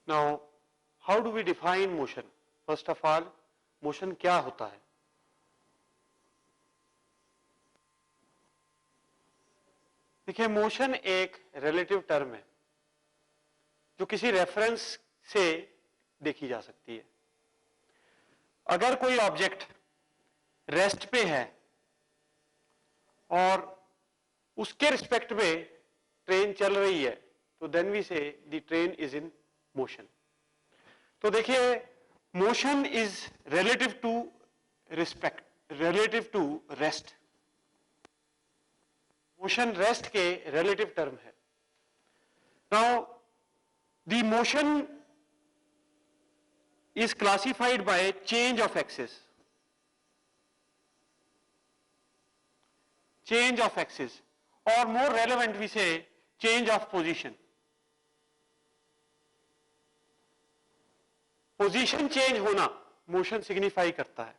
Now how do we define motion? First of all, motion क्या होता है? देखिए, मोशन एक रिलेटिव टर्म है जो किसी रेफरेंस से देखी जा सकती है। अगर कोई ऑब्जेक्ट रेस्ट पे है और उसके रिस्पेक्ट में ट्रेन चल रही है, तो then we say the train is in motion. तो देखिए, motion is relative to respect, relative to rest. Motion rest के रिलेटिव टर्म है। Now the motion is classified by change of axis. Change of axis, or more relevant we say change of position. Position change होना motion signify करता है.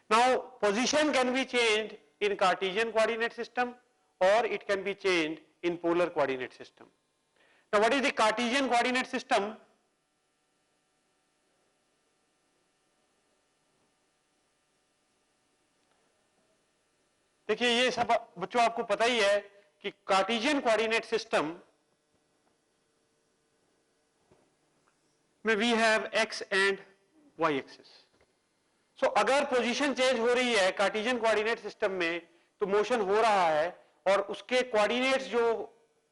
Now position can be changed in Cartesian coordinate system or it can be changed in polar coordinate system. Now what is the Cartesian coordinate system? देखिए, ये सब बच्चों आपको पता ही है कि कार्टेशियन कोऑर्डिनेट सिस्टम में we have X and Y axis. So अगर पोजीशन चेंज हो रही है कार्टेशियन कोऑर्डिनेट सिस्टम में, तो मोशन हो रहा है और उसके कोऑर्डिनेट्स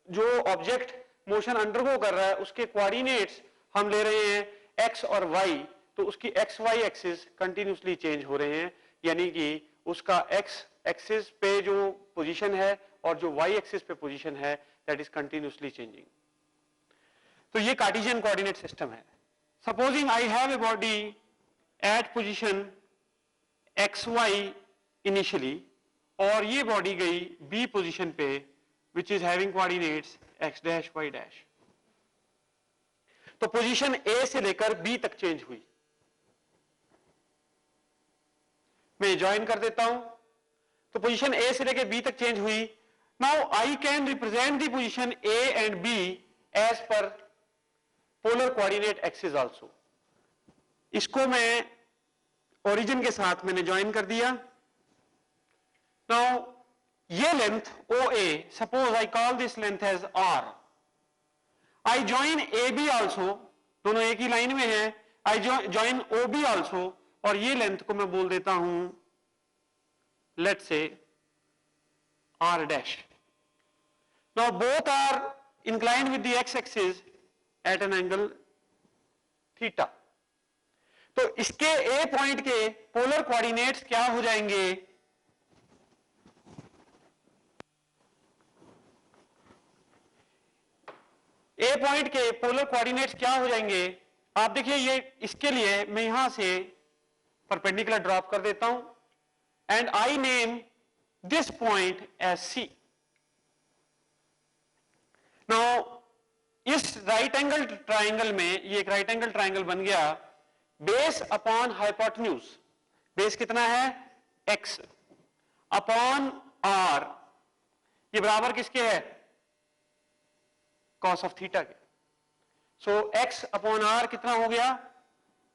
जो ऑब्जेक्ट मोशन अंडरगो कर रहा है उसके कोऑर्डिनेट्स हम ले रहे हैं एक्स और वाई, तो उसकी X Y axis continuously change हो रहे हैं, यानी कि उसका एक्स एक्सिस पे जो पोजीशन है और जो वाई एक्सिस पे पोजीशन है दैट इज कंटिन्यूसली चेंजिंग। तो ये कार्टेशियन कोऑर्डिनेट सिस्टम है। Supposing I have a body at position X Y initially, और ये बॉडी गई बी पोजीशन पे which is having coordinates X dash Y dash. तो पोजीशन ए से लेकर बी तक चेंज हुई। मैं ज्वाइन कर देता हूं, तो पोजीशन ए से लेकर बी तक चेंज हुई। Now I can represent the position A and B as per polar coordinate axis also. इसको मैं ओरिजिन के साथ मैंने ज्वाइन कर दिया। नाउ ये length O A, suppose I call this length as R. I join A B also, दोनों एक ही लाइन में है। I join O B also, और ये लेंथ को मैं बोल देता हूं let's say r dash. Now both are inclined with the x-axis at an angle theta. तो इसके a पॉइंट के पोलर कोऑर्डिनेट्स क्या हो जाएंगे? a पॉइंट के पोलर कोऑर्डिनेट्स क्या हो जाएंगे? आप देखिए, ये इसके लिए मैं यहां से परपेंडिकुलर ड्रॉप कर देता हूं and I name this point as C. Now इस राइट एंगल ट्राइंगल में, ये एक राइट एंगल ट्राइंगल बन गया बेस अपॉन हाइपोटेन्यूज। बेस कितना है? x अपॉन r, ये बराबर किसके है? cos ऑफ थीटा के। सो x अपॉन r कितना हो गया?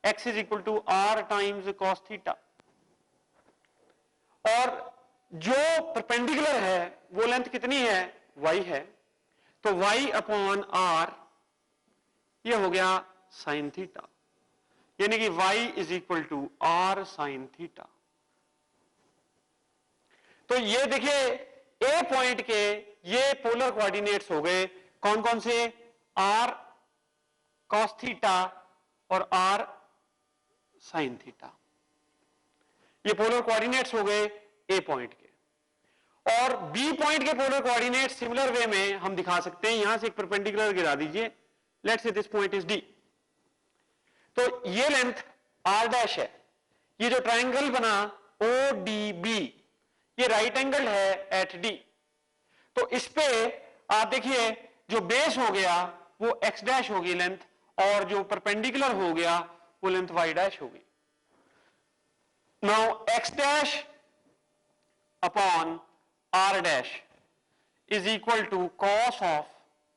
x is equal to r times cos theta. और जो परपेंडिकुलर है वो लेंथ कितनी है? y है, तो y अपॉन r ये हो गया साइन थीटा, यानी कि y is equal to r sine theta. तो ये देखिए, a पॉइंट के ये पोलर कोऑर्डिनेट्स हो गए कौन कौन से? r cos थीटा और r साइन थीटा। ये पोलर कोऑर्डिनेट्स हो गए a पॉइंट के। और b पॉइंट के पोलर कोऑर्डिनेट सिमिलर वे में हम दिखा सकते हैं। यहां से एक परपेंडिकुलर गिरा दीजिए, let's say this point is d। तो ये लेंथ r डैश है। ये जो ट्राइंगल बना ODB, ये राइट एंगल है एट d। तो इस पे आप देखिए, जो बेस हो गया वो x डैश होगी लेंथ, और जो परपेंडिकुलर हो गया वो लेंथ y डैश होगी। Now x dash upon r dash is equal to cos of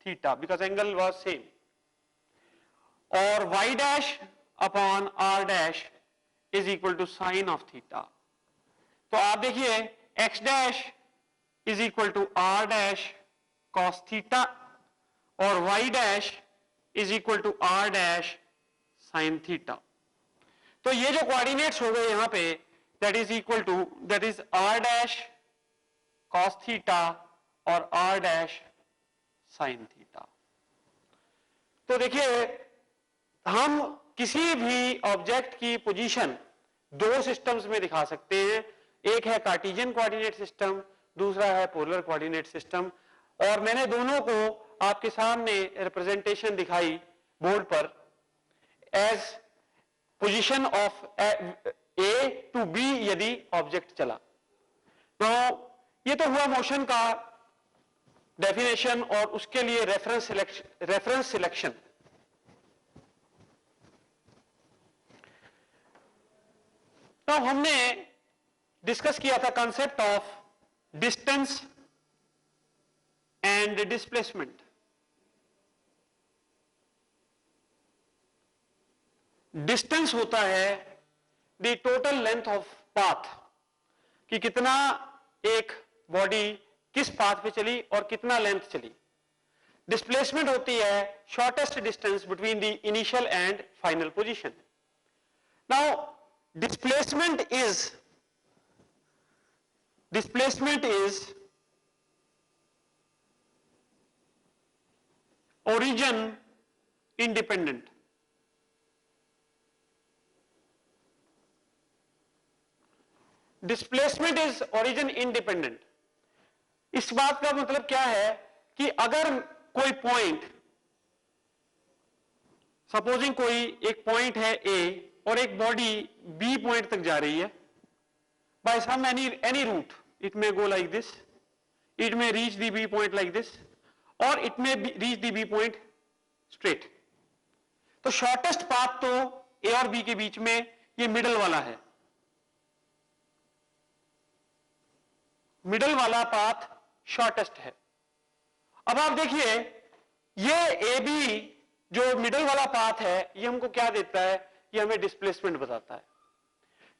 theta because angle was same. और y dash upon r dash is equal to sine of theta. तो आप देखिए x dash is equal to r dash cos theta और y dash is equal to r dash sine theta. तो ये जो coordinates हो गए यहां पे that is equal to that is r dash cos theta और r डैश साइन थीटा। तो देखिए हम किसी भी ऑब्जेक्ट की पोजीशन दो सिस्टम्स में दिखा सकते हैं, एक है कार्टेशियन कोऑर्डिनेट सिस्टम, दूसरा है पोलर कोऑर्डिनेट सिस्टम। और मैंने दोनों को आपके सामने रिप्रेजेंटेशन दिखाई बोर्ड पर as position of A to B यदि ऑब्जेक्ट चला। तो ये तो हुआ मोशन का डेफिनेशन और उसके लिए रेफरेंस सिलेक्शन। तो हमने डिस्कस किया था concept of distance and displacement. Distance होता है the total length of path, कि कितना एक बॉडी किस पाथ पे चली और कितना लेंथ चली। डिस्प्लेसमेंट होती है shortest distance between the initial and final position. Now displacement is origin independent। Displacement is origin independent. इस बात का मतलब क्या है कि अगर कोई पॉइंट, सपोजिंग कोई एक पॉइंट है ए और एक बॉडी बी पॉइंट तक जा रही है by some any route, it may go like this, it may reach the B point like this और it may reach the B point straight. तो शॉर्टेस्ट पाथ तो ए और बी के बीच में ये मिडल वाला है, मिडल वाला पाथ शॉर्टेस्ट है। अब आप देखिए ये ए बी जो मिडल वाला पाथ है ये हमको क्या देता है, ये हमें डिस्प्लेसमेंट बताता है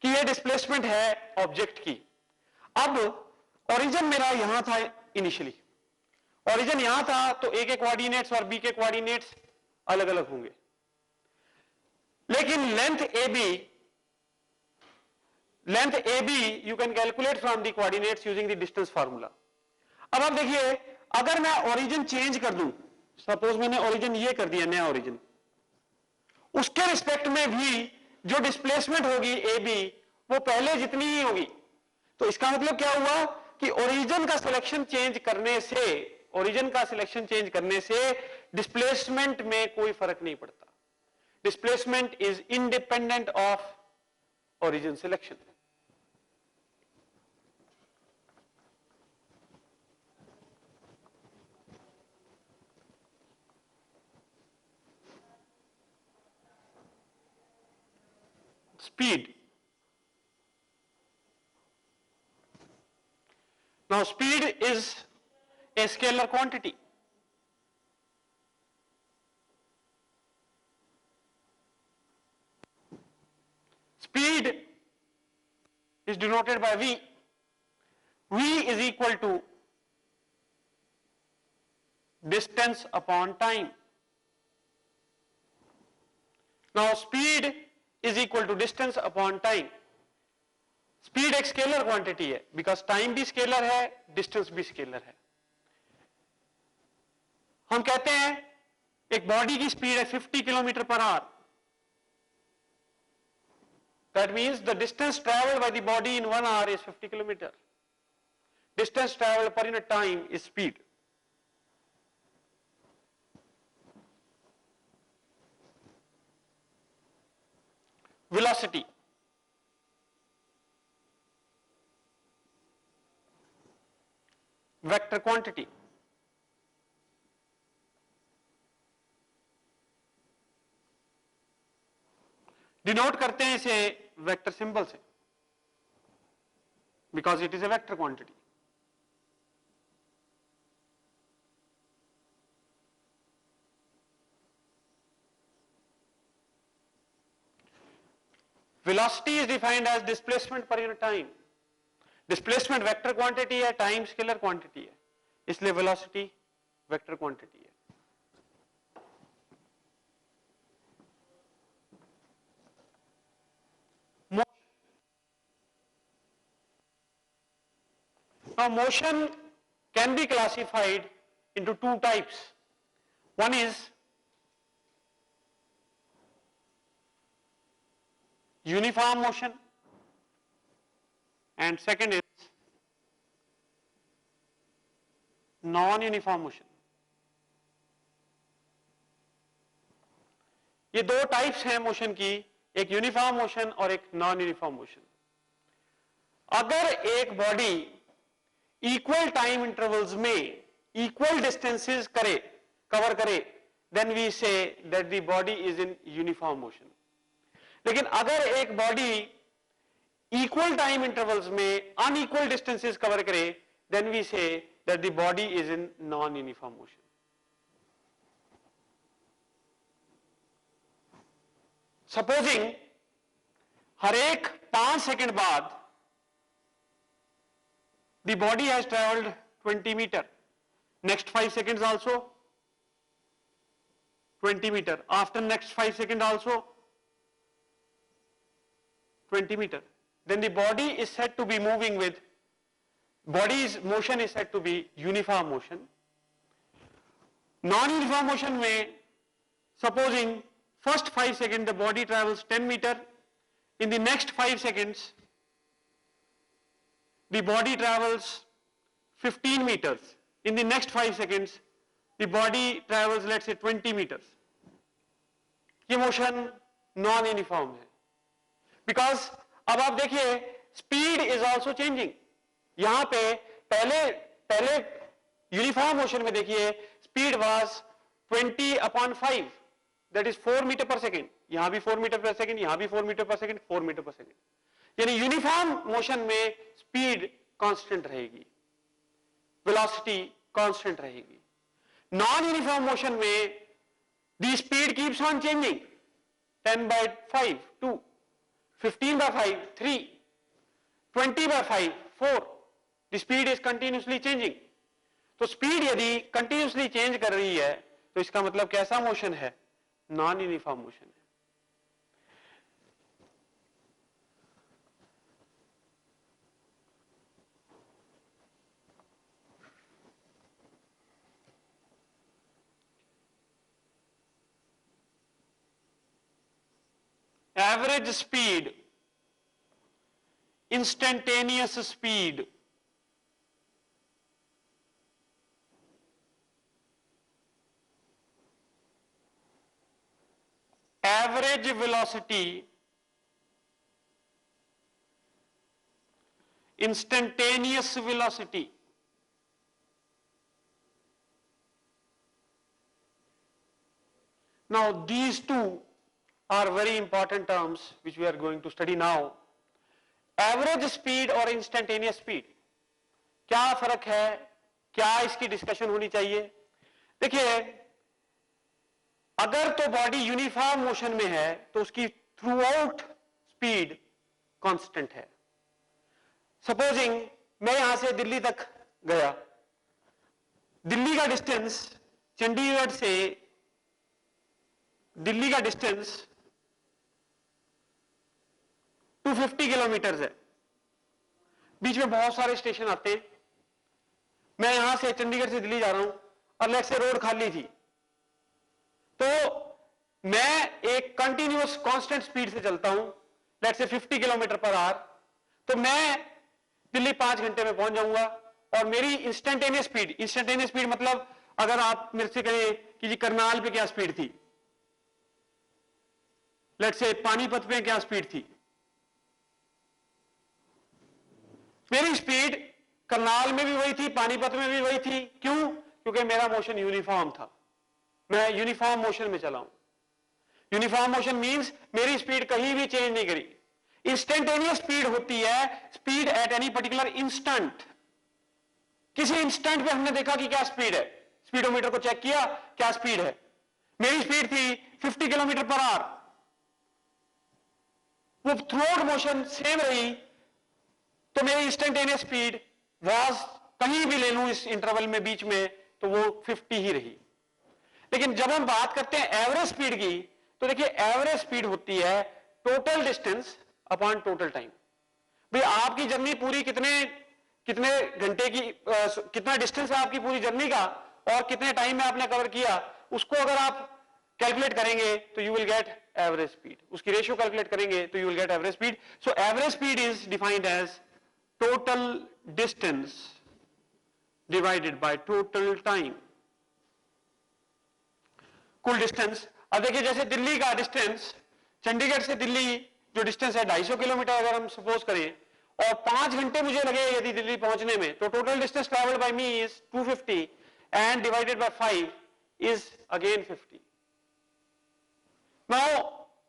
कि ये डिस्प्लेसमेंट है ऑब्जेक्ट की। अब ओरिजिन मेरा यहां था, इनिशियली ओरिजिन यहां था, तो ए के कोऑर्डिनेट्स और बी के कोऑर्डिनेट्स अलग अलग होंगे, लेकिन length A B you can calculate from the coordinates using the distance formula. अब आप देखिए अगर मैं ओरिजिन चेंज कर दूं, सपोज मैंने ओरिजिन ये कर दिया नया ओरिजिन, उसके रिस्पेक्ट में भी जो डिस्प्लेसमेंट होगी ए बी वो पहले जितनी ही होगी। तो इसका मतलब क्या हुआ कि ओरिजिन का सिलेक्शन चेंज करने से डिस्प्लेसमेंट में कोई फर्क नहीं पड़ता। Displacement is independent of origin selection. Speed. Now speed is a scalar quantity. Speed is denoted by V. V is equal to distance upon time. Now speed is equal to distance upon time. Speed एक scalar quantity है because time भी scalar है, distance भी scalar है। हम कहते हैं एक बॉडी की स्पीड है 50 kilometre per hour, that means the distance travelled by the body in 1 hour is 50 kilometre. Distance travelled per unit time is speed. velocity, vector quantity. Denote करते हैं इसे वेक्टर सिंबल से because it is a vector quantity. Velocity is defined as displacement per unit time. Displacement vector quantity है, time scalar quantity है, इसलिए velocity vector quantity है। Now motion can be classified into two types. One is uniform motion and second is non-uniform motion. ये दो types हैं motion की, एक uniform motion और एक नॉन यूनिफॉर्म मोशन। अगर एक बॉडी इक्वल टाइम इंटरवल्स में इक्वल डिस्टेंसेस कवर करे, then we say that the body is in uniform motion. लेकिन अगर एक बॉडी इक्वल टाइम इंटरवल्स में अनइक्वल डिस्टेंसेस कवर करे, then we say that the body is in non uniform motion. Supposing हर एक 5 second बाद the body has traveled 20 meter, next 5 seconds also 20 meter, after next 5 seconds also 20 meter, then the body is said to be moving with, body's motion is said to be uniform motion. Non-uniform motion में supposing first 5 seconds the body travels 10 meter, in the next 5 seconds the body travels 15 meters, in the next 5 seconds the body travels let's say 20 meters. ये motion non uniform है, because अब आप देखिए speed is also changing. यहां पे पहले uniform motion में देखिए speed was 20/5, that is 4 metre per second, यहां भी 4 मीटर पर सेकेंड, यहां भी 4 metre per second, 4 metre per second. यानी यूनिफॉर्म मोशन में स्पीड कांस्टेंट रहेगी, वेलोसिटी कांस्टेंट रहेगी। नॉन यूनिफॉर्म मोशन में the speed keeps on changing, 10/5 2, 15/5 3, 20/5 4, the speed is continuously changing. तो स्पीड यदि कंटिन्यूसली चेंज कर रही है तो इसका मतलब कैसा मोशन है? नॉन यूनिफॉर्म मोशन है। Average speed, instantaneous speed, average velocity, instantaneous velocity, now these two are very important terms which we are going to study now. Average speed और instantaneous speed, क्या फर्क है, क्या इसकी डिस्कशन होनी चाहिए? देखिए, अगर तो बॉडी यूनिफॉर्म मोशन में है तो उसकी थ्रू आउट स्पीड कांस्टेंट है। सपोजिंग मैं यहां से दिल्ली तक गया, दिल्ली का डिस्टेंस, चंडीगढ़ से दिल्ली का डिस्टेंस 250 किलोमीटर है। बीच में बहुत सारे स्टेशन आते हैं, मैं यहां से चंडीगढ़ से दिल्ली जा रहा हूं और लेट से रोड खाली थी, तो मैं एक कंटिन्यूअस कांस्टेंट स्पीड से चलता हूं, लेट से 50 किलोमीटर पर आवर, तो मैं दिल्ली 5 घंटे में पहुंच जाऊंगा। और मेरी इंस्टेंटेनियस स्पीड मतलब अगर आप मेरे से कहें कि जी करनाल पे क्या स्पीड थी, लेट से पानीपत पे क्या स्पीड थी, मेरी स्पीड करनाल में भी वही थी, पानीपत में भी वही थी। क्यों? क्योंकि मेरा मोशन यूनिफॉर्म था, मैं यूनिफॉर्म मोशन में चला हूं। यूनिफॉर्म मोशन मींस मेरी स्पीड कहीं भी चेंज नहीं करी। इंस्टेंटेनियस स्पीड होती है speed at any particular instant. किसी इंस्टेंट पे हमने देखा कि क्या स्पीड है, स्पीडोमीटर को चेक किया क्या स्पीड है, मेरी स्पीड थी 50 किलोमीटर पर आवर, वो थ्रू आउट मोशन सेम रही, तो मेरी इंस्टेंटेनियस स्पीड वाज, कहीं भी ले लूं इस इंटरवल में बीच में, तो वो 50 ही रही। लेकिन जब हम बात करते हैं एवरेज स्पीड की, तो देखिए एवरेज स्पीड होती है total distance upon total time. भाई आपकी जर्नी पूरी कितने कितने घंटे की, कितना डिस्टेंस है आपकी पूरी जर्नी का और कितने टाइम में आपने कवर किया, उसको अगर आप कैलकुलेट करेंगे तो you will get average speed. उसकी रेशियो कैलकुलेट करेंगे तो you will get average speed. So average speed is defined as total distance divided by total time. कुल डिस्टेंस, अब देखिए जैसे दिल्ली का डिस्टेंस, चंडीगढ़ से दिल्ली जो डिस्टेंस है 250 किलोमीटर अगर हम सपोज करें, और 5 घंटे मुझे लगे यदि दिल्ली पहुंचने में, तो total distance travelled by me is 250 and divided by 5 is again 50। Now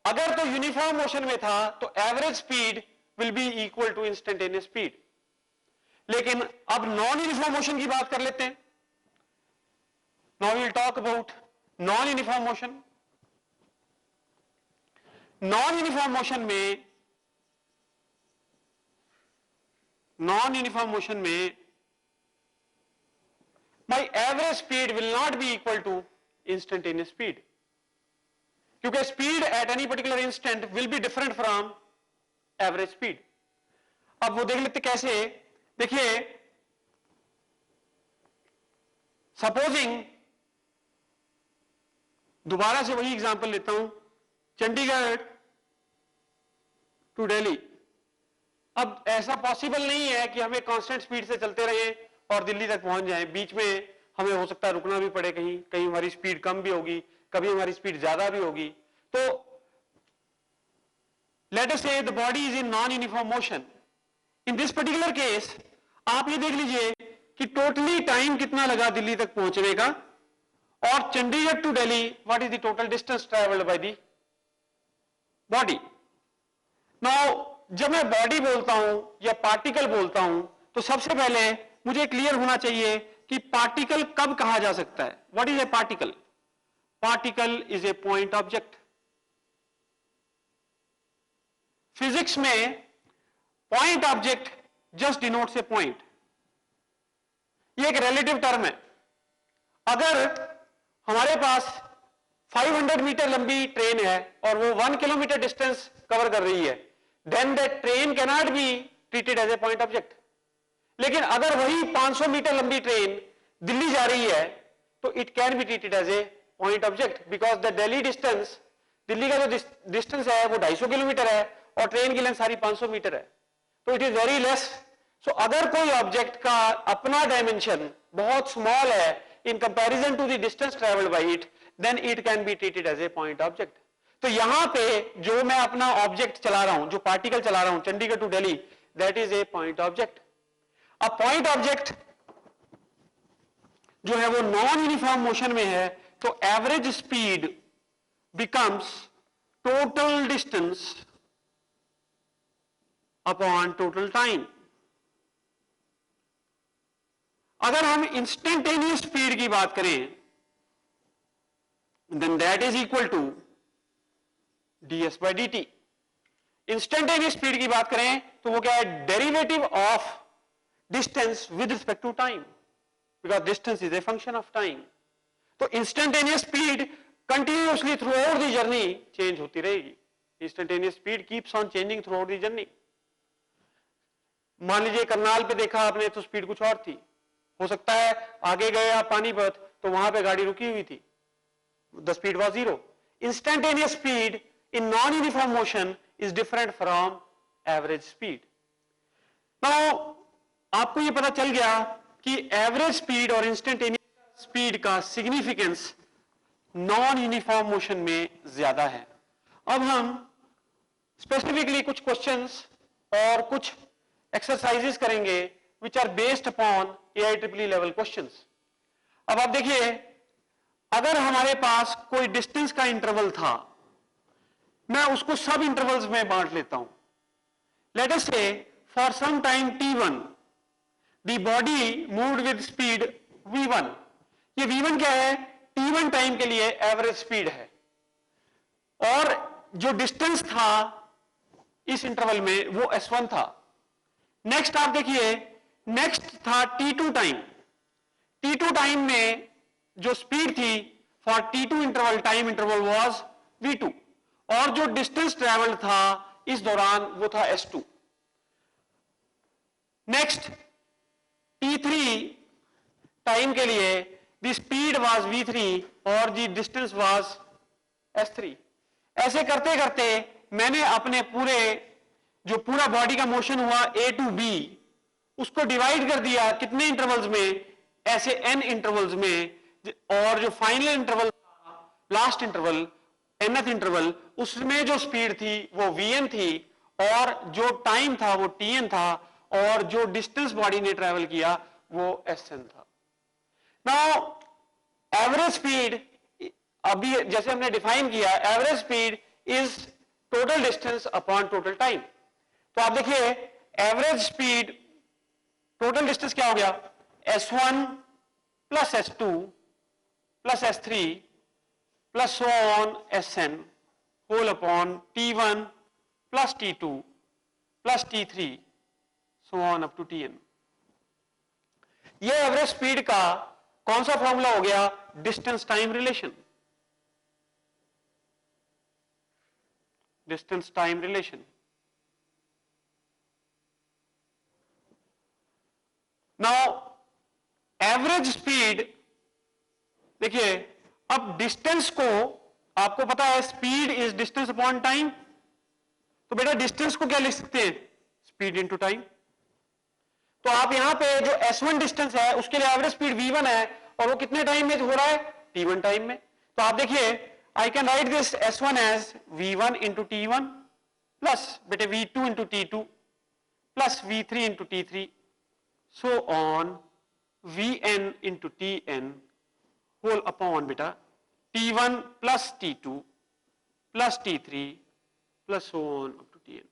अगर तो यूनिफॉर्म मोशन में था तो average speed will be equal to instantaneous speed. लेकिन अब नॉन यूनिफॉर्म मोशन की बात कर लेते हैं। Now we will talk about non uniform motion. Non uniform motion में my average speed will not be equal to instantaneous speed, क्योंकि speed at any particular instant will be different from average speed। अब वो देख लेते कैसे, देखिए supposing, दोबारा से वही एग्जांपल लेता हूं, चंडीगढ़ टू दिल्ली। अब ऐसा पॉसिबल नहीं है कि हमें कांस्टेंट स्पीड से चलते रहे और दिल्ली तक पहुंच जाएं, बीच में हमें हो सकता है रुकना भी पड़े, कहीं कहीं हमारी स्पीड कम भी होगी, कभी हमारी स्पीड ज्यादा भी होगी। तो लेट अस से the body is in non uniform motion. In this particular case आप ये देख लीजिए कि टोटली टाइम कितना लगा दिल्ली तक पहुंचने का, और Chandigarh to Delhi what is the total distance travelled by the body. Now जब मैं बॉडी बोलता हूं या पार्टिकल बोलता हूं, तो सबसे पहले मुझे क्लियर होना चाहिए कि पार्टिकल कब कहा जा सकता है। What is a particle? Particle is a point object. Physics में पॉइंट ऑब्जेक्ट जस्ट डिनोट्स ए पॉइंट, ये एक रिलेटिव टर्म है। अगर हमारे पास 500 मीटर लंबी ट्रेन है और वो 1 किलोमीटर डिस्टेंस कवर कर रही है, then that train can not be treated as a point object. लेकिन अगर वही 500 मीटर लंबी ट्रेन दिल्ली जा रही है तो it can be treated as a point object, because the Delhi distance, Delhi का जो डिस्टेंस है वो 250 किलोमीटर है और ट्रेन की लेंथ सारी 500 मीटर है, तो it is very less. So अगर कोई ऑब्जेक्ट का अपना डायमेंशन बहुत स्मॉल है in comparison to the distance travelled by it, then it can be treated as a point object. तो यहां पे जो मैं अपना ऑब्जेक्ट चला रहा हूं, जो पार्टिकल चला रहा हूं Chandigarh to Delhi, that is a point object. अब पॉइंट ऑब्जेक्ट जो है वो नॉन यूनिफॉर्म मोशन में है, तो average speed becomes total distance upon total time. अगर हम इंस्टेंटेनियस स्पीड की बात करें, then that is equal to ds by dt। Instantaneous speed की बात करें तो वो क्या है? Derivative of distance with respect to time, because distance is a function of time. तो instantaneous speed continuously through out the journey change होती रहेगी। Instantaneous speed keeps on changing through out the journey. मान लीजिए करनाल पे देखा आपने तो speed कुछ और थी, हो सकता है आगे गए आप पानीपत तो वहां पे गाड़ी रुकी हुई थी, the speed was 0। Instantaneous speed in non-uniform motion is different from average speed। Now आपको ये पता चल गया कि एवरेज स्पीड और इंस्टेंटेनियस स्पीड का सिग्निफिकेंस नॉन यूनिफॉर्म मोशन में ज्यादा है। अब हम स्पेसिफिकली कुछ क्वेश्चंस और कुछ एक्सरसाइजेस करेंगे which are based upon AIEEE level questions. अब आप देखिए, अगर हमारे पास कोई डिस्टेंस का इंटरवल था, मैं उसको सब इंटरवल्स में बांट लेता हूं। Let us say for some time t1 the body moved with speed v1। ये v1 क्या है? t1 टाइम के लिए एवरेज स्पीड है। और जो डिस्टेंस था इस इंटरवल में वो S1 था। नेक्स्ट आप देखिए, नेक्स्ट था T2 टाइम। T2 टाइम में जो स्पीड थी for T2 interval, time interval was V2, और जो डिस्टेंस ट्रेवल था इस दौरान वो था S2। नेक्स्ट T3 टाइम के लिए द स्पीड वाज V3 और द डिस्टेंस वाज S3। ऐसे करते करते मैंने अपने पूरे जो पूरा बॉडी का मोशन हुआ A टू B, उसको डिवाइड कर दिया कितने इंटरवल्स में, ऐसे n इंटरवल्स में, और जो final interval, last interval, nth interval, उसमें जो स्पीड थी वो Vn थी और जो टाइम था वो Tn था और जो डिस्टेंस बॉडी ने ट्रेवल किया वो Sn था। नाउ एवरेज स्पीड, अभी जैसे हमने डिफाइन किया, average speed is total distance upon total time. तो आप देखिए एवरेज स्पीड, टोटल डिस्टेंस क्या हो गया, S1 plus S2 plus S3 plus so on Sn whole upon T1 plus T2 plus T3 so on up to Tn। ये average speed का कौन सा फॉर्मूला हो गया, distance time relation. Distance time relation. Now average speed, देखिए अब distance को आपको पता है speed is distance upon time, तो बेटा डिस्टेंस को क्या लिख सकते हैं, स्पीड इनटू टाइम। तो आप यहां पे जो S1 डिस्टेंस है उसके लिए एवरेज स्पीड V1 है और वो कितने टाइम में हो रहा है, T1 टाइम में। तो आप देखिए I can write this S1 as V1 into T1 plus बेटे V2 into T2 plus V3 into T3 so on Vn into Tn whole upon बेटा T1 plus T2 plus T3 plus so on up to Tn।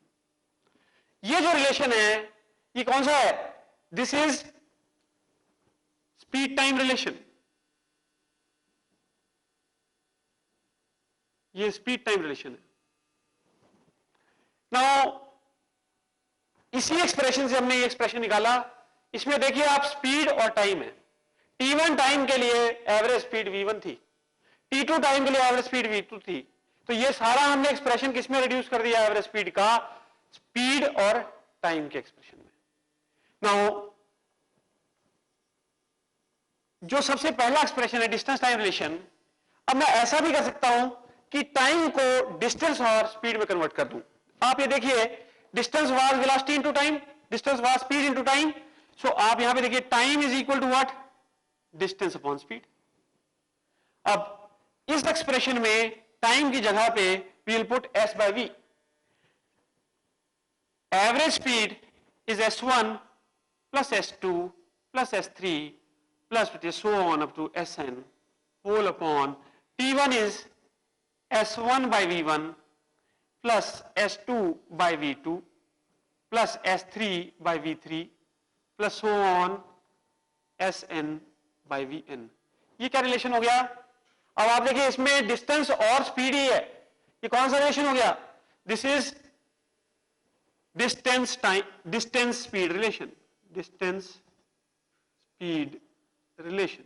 ये जो relation है ये कौन सा है, this is speed time relation. ये speed time relation है। नाउ इसी एक्सप्रेशन से हमने ये एक्सप्रेशन निकाला, इसमें देखिए आप स्पीड और टाइम है। T1 टाइम के लिए एवरेज स्पीड V1 थी, T2 टाइम के लिए एवरेज स्पीड V2 थी। तो ये सारा हमने एक्सप्रेशन किसमें रिड्यूस कर दिया, एवरेज स्पीड का स्पीड और टाइम के एक्सप्रेशन में। नाउ जो सबसे पहला एक्सप्रेशन है डिस्टेंस टाइम रिलेशन, अब मैं ऐसा भी कर सकता हूं कि टाइम को डिस्टेंस और स्पीड में कन्वर्ट कर दूं। आप ये देखिए distance was velocity into time, distance was speed into time. So आप यहां पे देखिए time is equal to what, distance upon speed. अब इस एक्सप्रेशन में टाइम की जगह पे we will put S by V। Average speed is S1 plus S2 plus S3 plus so on up to Sn whole upon T1 is S1 by V1 plus S2 by V2 plus S3 by V3 plus so on Sn by Vn। ये क्या relation हो गया। अब आप देखिए इसमें distance और speed ही है, ये कौन सा रिलेशन हो गया, this is distance time, distance speed relation, distance speed relation.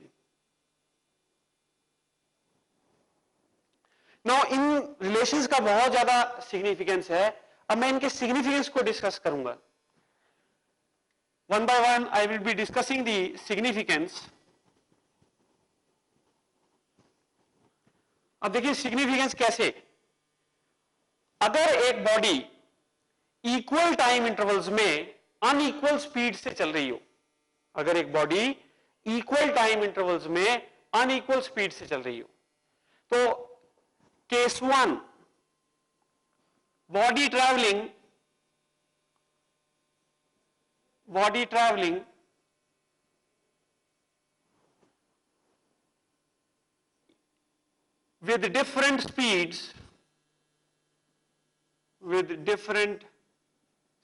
Now in relations का बहुत ज्यादा सिग्निफिकेंस है। अब मैं इनके सिग्निफिकेंस को डिस्कस करूंगा one by one. I will be discussing the significance. अब देखिए सिग्निफिकेंस कैसे, अगर एक बॉडी इक्वल टाइम इंटरवल्स में अनइक्वल स्पीड से चल रही हो, अगर एक बॉडी इक्वल टाइम इंटरवल्स में अनइक्वल स्पीड से चल रही हो, तो case 1 body travelling with different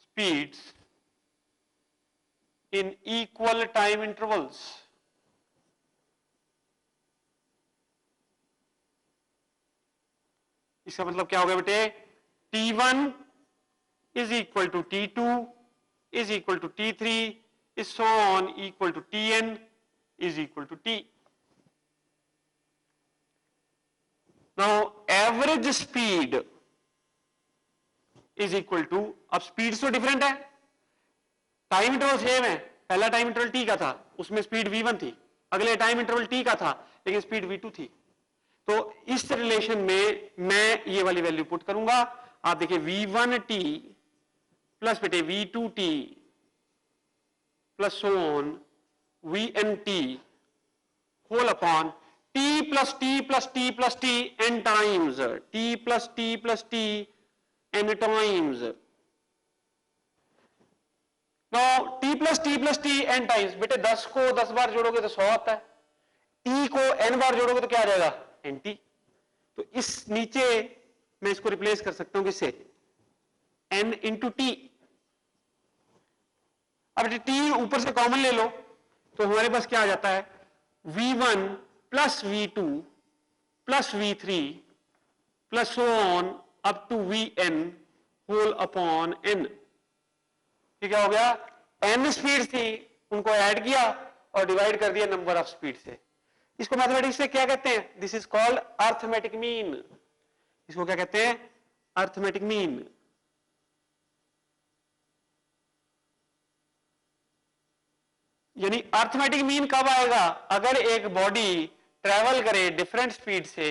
speeds in equal time intervals। इसका मतलब क्या होगा बेटे, T1 is equal to T2 is equal to T3 is so on equal to Tn is equal to T. Now average speed is equal to, अब speed तो different है, time interval same है, पहला टाइम इंटरवल टी का था उसमें speed v1 थी, अगले टाइम इंटरवल टी का था लेकिन स्पीड v2 थी। तो इस रिलेशन में मैं ये वाली वैल्यू पुट करूंगा, आप देखिए v1t प्लस बेटे v2t plus so on vnt whole upon t plus t plus t plus t n times t plus t plus t n times. Now t plus t n times, बेटे 10 को 10 बार जोड़ोगे तो 100 आता है, t को n बार जोड़ोगे तो क्या आ जाएगा nt। तो इस नीचे मैं इसको रिप्लेस कर सकता हूं किससे, n इंटू टी। अब t ऊपर से कॉमन ले लो तो हमारे पास क्या आ जाता है, v1 plus v2 plus v3 plus so on up to vn whole upon n। क्या हो गया, n स्पीड थी उनको ऐड किया और डिवाइड कर दिया नंबर ऑफ स्पीड से। इसको मैथमेटिक्स से क्या कहते हैं, this is called arithmetic mean. इसको क्या कहते हैं, अर्थमेटिक मीन। यानी अर्थमेटिक मीन कब आएगा, अगर एक बॉडी ट्रेवल करे डिफरेंट स्पीड से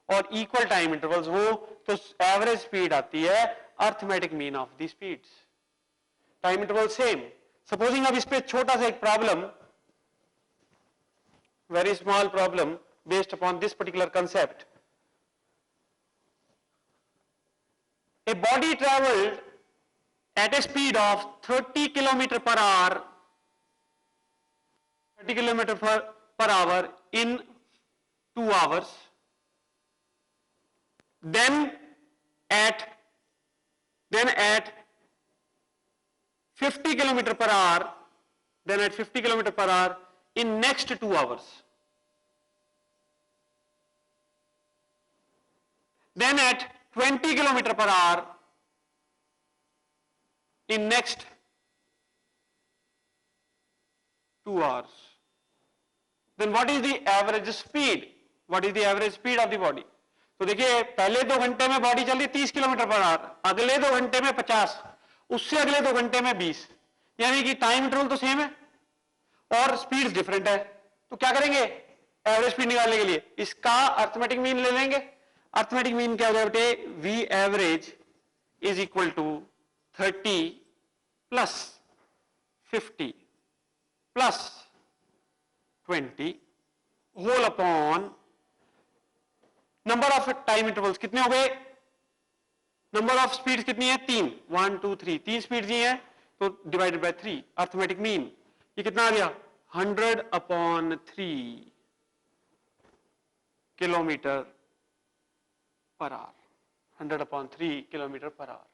और इक्वल टाइम इंटरवल्स हो तो एवरेज स्पीड आती है arithmetic mean of the speeds, time interval same. Supposing अब इस पे छोटा सा एक problem, very small problem based upon this particular concept. A body traveled at a speed of 30 km per hour, 30 km per hour in 2 hours. Then at 50 km per hour, then at 50 km per hour in next 2 hours. Then at 20 km per hour in next 2 hours. Then what is the average speed? What is the average speed of the body? तो देखिए पहले 2 घंटे में body चल रही 30 kilometre per our, अगले 2 घंटे में 50, उससे अगले 2 घंटे में 20, यानी कि टाइम इंटरवल तो सेम है और स्पीड डिफरेंट है। तो क्या करेंगे, एवरेज स्पीड निकालने के लिए इसका अर्थमेटिक मीन ले लेंगे। अर्थमेटिक मीन क्या हो जाए बेटे, V average is equal to 30 plus 50 plus 20 whole upon number of time intervals कितने हो गए, नंबर ऑफ स्पीड कितनी है 3, 1 2 3, 3 स्पीड जी है तो डिवाइडेड बाय 3, अर्थमेटिक मीन ये कितना आ गया 100 upon 3 kilometre per our, 100 upon 3 kilometre per hour.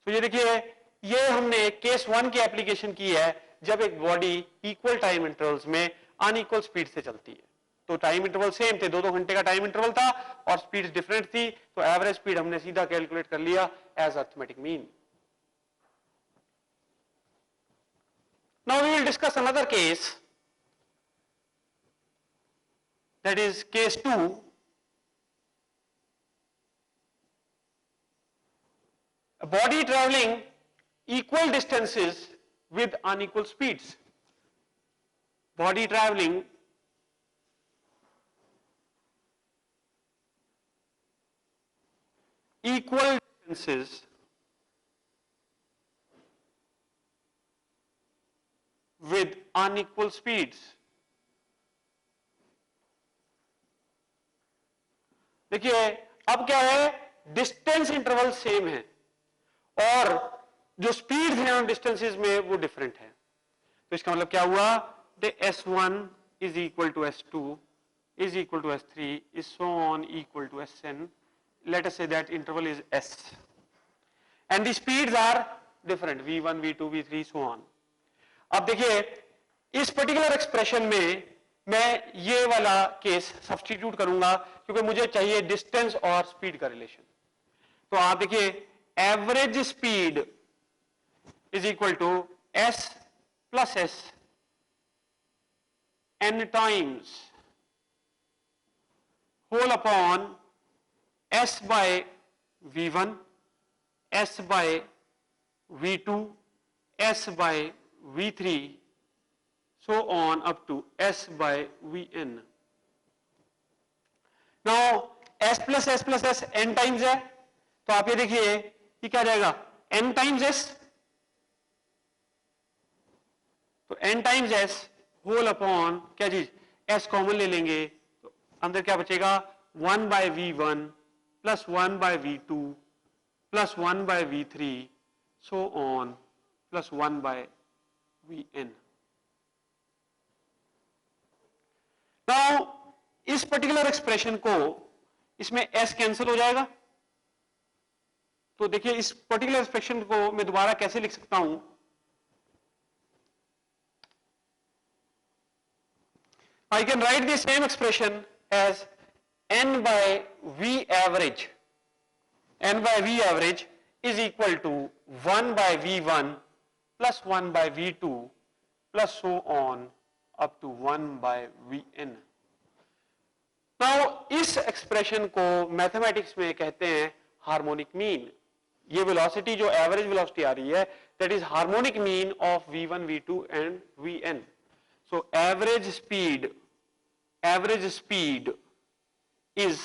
तो ये देखिए ये हमने केस 1 की एप्लीकेशन की है जब एक बॉडी इक्वल टाइम इंटरवल्स में अनइक्वल स्पीड से चलती है। तो टाइम इंटरवल सेम थे, 2-2 घंटे का टाइम इंटरवल था और स्पीड डिफरेंट थी, तो एवरेज स्पीड हमने सीधा कैलकुलेट कर लिया as arithmetic mean. Now we will discuss another case, that is case 2. A body traveling equal distances with unequal speeds. Body traveling equal distances with unequal speeds. देखिए अब क्या है, डिस्टेंस इंटरवल सेम है और जो speed है उन distances में वो डिफरेंट है। तो इसका मतलब क्या हुआ, S1 is equal to S2 is equal to S3 is so on equal to Sn. Let us say that interval is S and the speeds are different, V1, V2, V3 so on. अब देखिए इस particular expression में मैं ये वाला case substitute करूंगा क्योंकि मुझे चाहिए डिस्टेंस और स्पीड का रिलेशन। तो आप देखिए average speed is equal to s plus s n times whole upon s by v1, s by v2, s by v3, so on up to s by vn. Now s plus s n times है, तो आप ये देखिए ये क्या जाएगा n times s, तो n times s whole upon क्या चीज s कॉमन ले लेंगे तो अंदर क्या बचेगा 1 by v1 plus 1 by v2 plus 1 by v3 so on plus 1 by vn. Now इस पर्टिकुलर एक्सप्रेशन को इसमें s कैंसिल हो जाएगा, तो देखिए इस पर्टिकुलर एक्सप्रेशन को मैं दोबारा कैसे लिख सकता हूं, I can write the same expression as n by v average. N by v average is equal to 1 by v1 plus 1 by v2 plus so on up to 1 by vn. Now इस expression को mathematics में कहते हैं harmonic mean. ये velocity जो average velocity आ रही है that is harmonic mean of v1, v2 and vn. So average speed is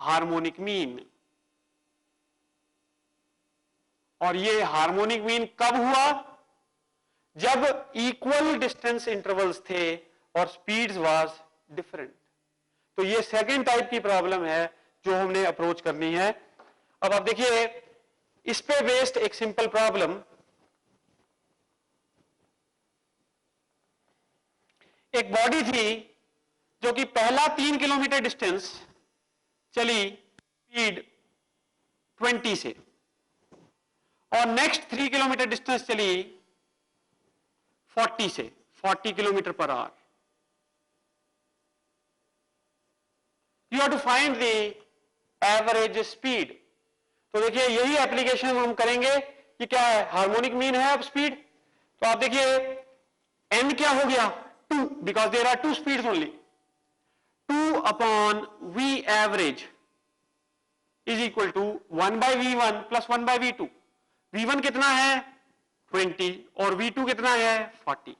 harmonic mean. और ये हार्मोनिक मीन कब हुआ, जब इक्वल डिस्टेंस इंटरवल्स थे और स्पीड्स वाज डिफरेंट. तो ये सेकंड टाइप की प्रॉब्लम है जो हमने अप्रोच करनी है. अब आप देखिए इस पे बेस्ड एक सिंपल प्रॉब्लम, एक बॉडी थी जो कि पहला 3 किलोमीटर डिस्टेंस चली स्पीड 20 से और नेक्स्ट 3 किलोमीटर डिस्टेंस चली 40 से 40 kilometre per hour. You have to find the average speed. तो देखिए यही एप्लीकेशन हम करेंगे कि क्या है हार्मोनिक मीन है अब स्पीड. तो आप देखिए n क्या हो गया 2 because there are 2 speeds only. 2 upon v average is equal to 1 by v1 plus 1 by v2. v1 कितना है 20 और v2 कितना है 40.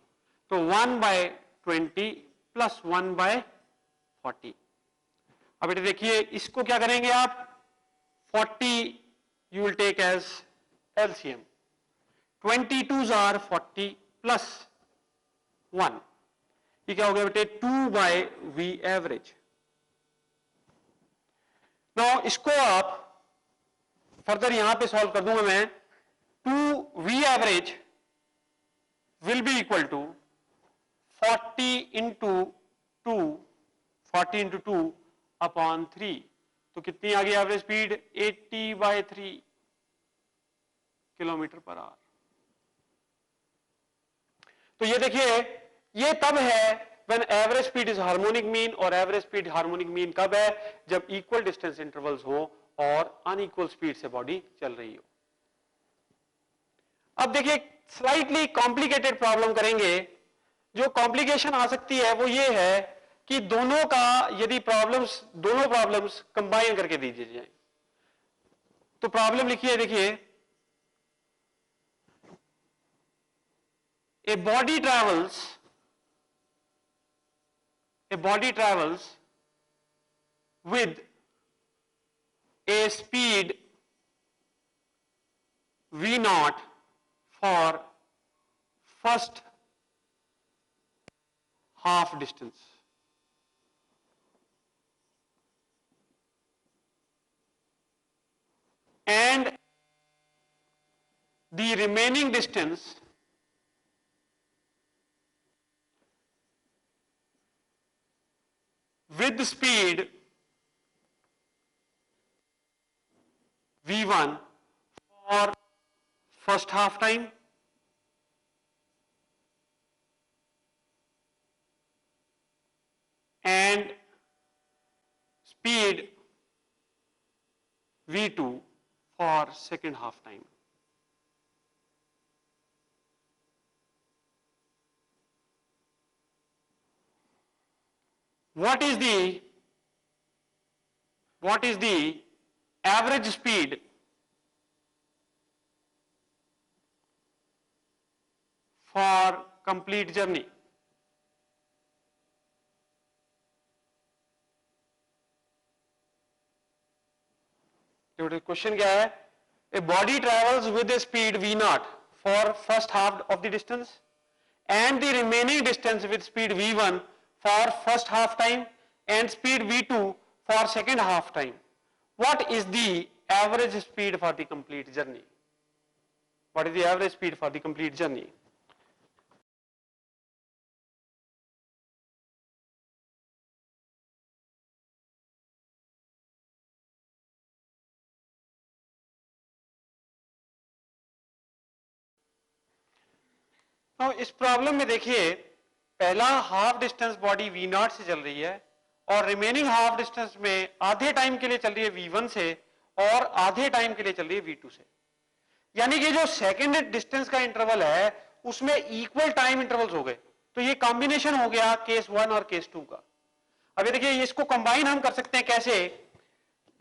तो 1 बाय 20 प्लस 1 बाय 40. अब बेटे देखिए इसको क्या करेंगे आप 40 you will take as LCM. 22s are 40 plus 1. ये क्या हो गया बेटे 2 by V average. Now इसको आप फर्दर यहां पे सॉल्व कर दूंगा मैं. 2 V average will be equal to 40 into 2 upon 3. तो कितनी आ गई average speed 80 by 3 kilometre per hour. तो ये देखिए ये तब है when average speed is harmonic mean. और एवरेज स्पीड हार्मोनिक मीन कब है, जब इक्वल डिस्टेंस इंटरवल्स हो और अनइक्वल स्पीड से बॉडी चल रही हो. अब देखिए स्लाइटली कॉम्प्लिकेटेड प्रॉब्लम करेंगे. जो कॉम्प्लिकेशन आ सकती है वो ये है कि दोनों का यदि दोनों प्रॉब्लम्स कंबाइन करके दीजिए जाए. तो प्रॉब्लम लिखिए देखिए a body travels with a speed v naught for first half distance. And the remaining distance with the speed v1 for first half time and speed v2 for second half time. what is the average speed for complete journey? Question क्या है? A body travels with a speed v naught for first half of the distance and the remaining distance with speed v1 for first half time and speed v2 for second half time. What is the average speed for the complete journey? What is the average speed for the complete journey? तो इस problem में देखिए, पहला half distance body v not से चल रही है और रिमेनिंग हाफ डिस्टेंस में आधे टाइम के लिए चल रही है v1 से और आधे टाइम के लिए चल रही है v2 से। यानी कि जो सेकेंड डिस्टेंस का इंटरवल है उसमें इक्वल टाइम इंटरवल्स हो गए। तो ये कॉम्बिनेशन हो गया केस 1 और केस 2 का। अभी देखिए इसको कंबाइन हम कर सकते हैं कैसे?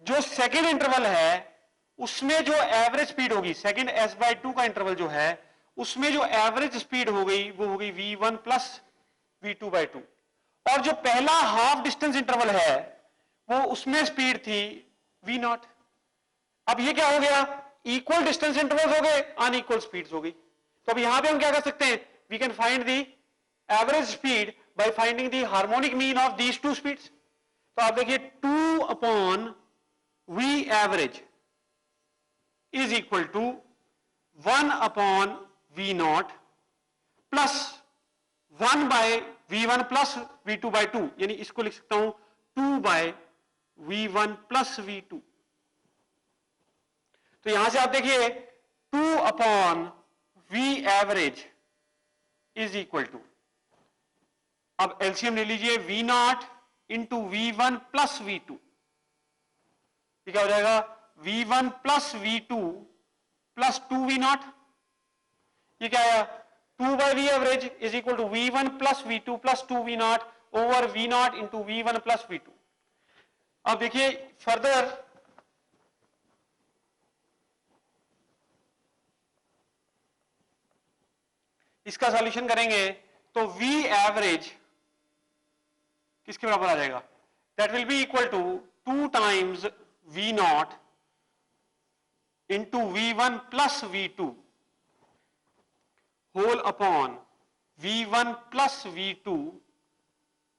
जो सेकेंड इंटरवल है उसमें जो एवरेज स्पीड होगी, सेकेंड s/2 का इंटरवल जो है उसमें जो एवरेज स्पीड हो गई वो होगी v1 प्लस v2/2 और जो पहला हाफ डिस्टेंस इंटरवल है वो उसमें स्पीड थी v नॉट। अब ये क्या हो गया? इक्वल डिस्टेंस इंटरवल्स हो गए, अनइक्वल स्पीड्स हो गई। तो अब यहां पे हम क्या कर सकते हैं? We can find the average speed by finding the harmonic mean of these two speeds. तो आप देखिए 2/v average is equal to 1/v naught plus 1/v1 plus v2/2, यानी इसको लिख सकता हूं 2/v1 प्लस v2। तो यहां से आप देखिए 2/v average is equal to, अब एलसीएम ले लीजिए, v not into v1 plus v2। ये क्या हो जाएगा? v1 plus v2 plus 2v not. ये क्या आया? 2/v average is equal to v1 plus v2 plus 2v not over v not into v1 plus v2। अब देखिए फर्दर इसका सॉल्यूशन करेंगे तो v एवरेज किसके बराबर आ जाएगा? That will be equal to 2 times v not into v1 plus v2 whole upon v1 plus v2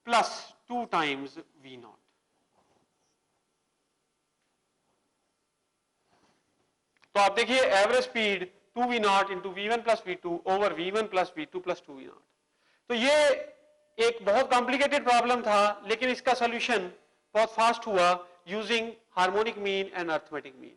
plus 2 times v not. तो आप देखिए average speed 2v not into v1 plus v2 over v1 plus v2 plus 2v not. तो ये एक बहुत complicated problem था, लेकिन इसका सॉल्यूशन बहुत फास्ट हुआ using harmonic mean and arithmetic mean.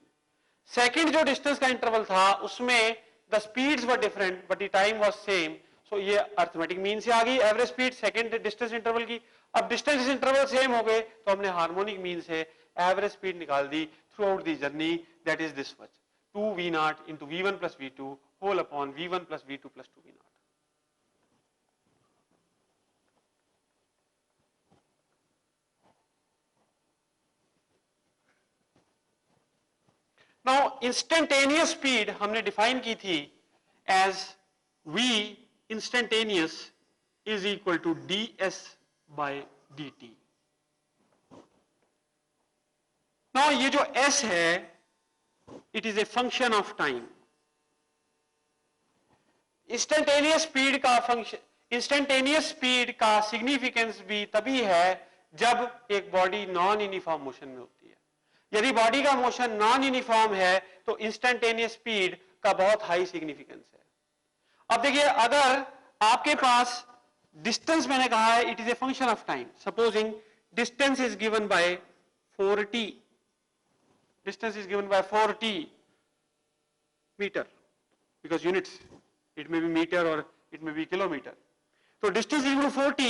Second जो डिस्टेंस का इंटरवल था उसमें the speeds were different but the time was same, so ये अरिथमेटिक मीन से आ गई average speed second distance interval की। अब डिस्टेंस इंटरवल सेम हो गए तो हमने हार्मोनिक मीन से एवरेज स्पीड निकाल दी throughout the journey, that is this much 2v not into v1 plus v2 whole upon v1 plus v2 plus 2v not. Now instantaneous speed हमने define की थी as v instantaneous is equal to ds by dt। Now ये जो s है it is a function of time. Instantaneous speed का significance भी तभी है जब एक बॉडी नॉन यूनिफॉर्म मोशन में होती है। यदि बॉडी का मोशन नॉन यूनिफॉर्म है तो इंस्टेंटेनियस स्पीड का बहुत हाई सिग्निफिकेंस है। अब देखिए अगर आपके पास डिस्टेंस मैंने कहा है it is a function of time, supposing distance is given by 4t, distance is given by 4t meter because units it may be meter or it may be kilometer। तो distance is equal to 4t,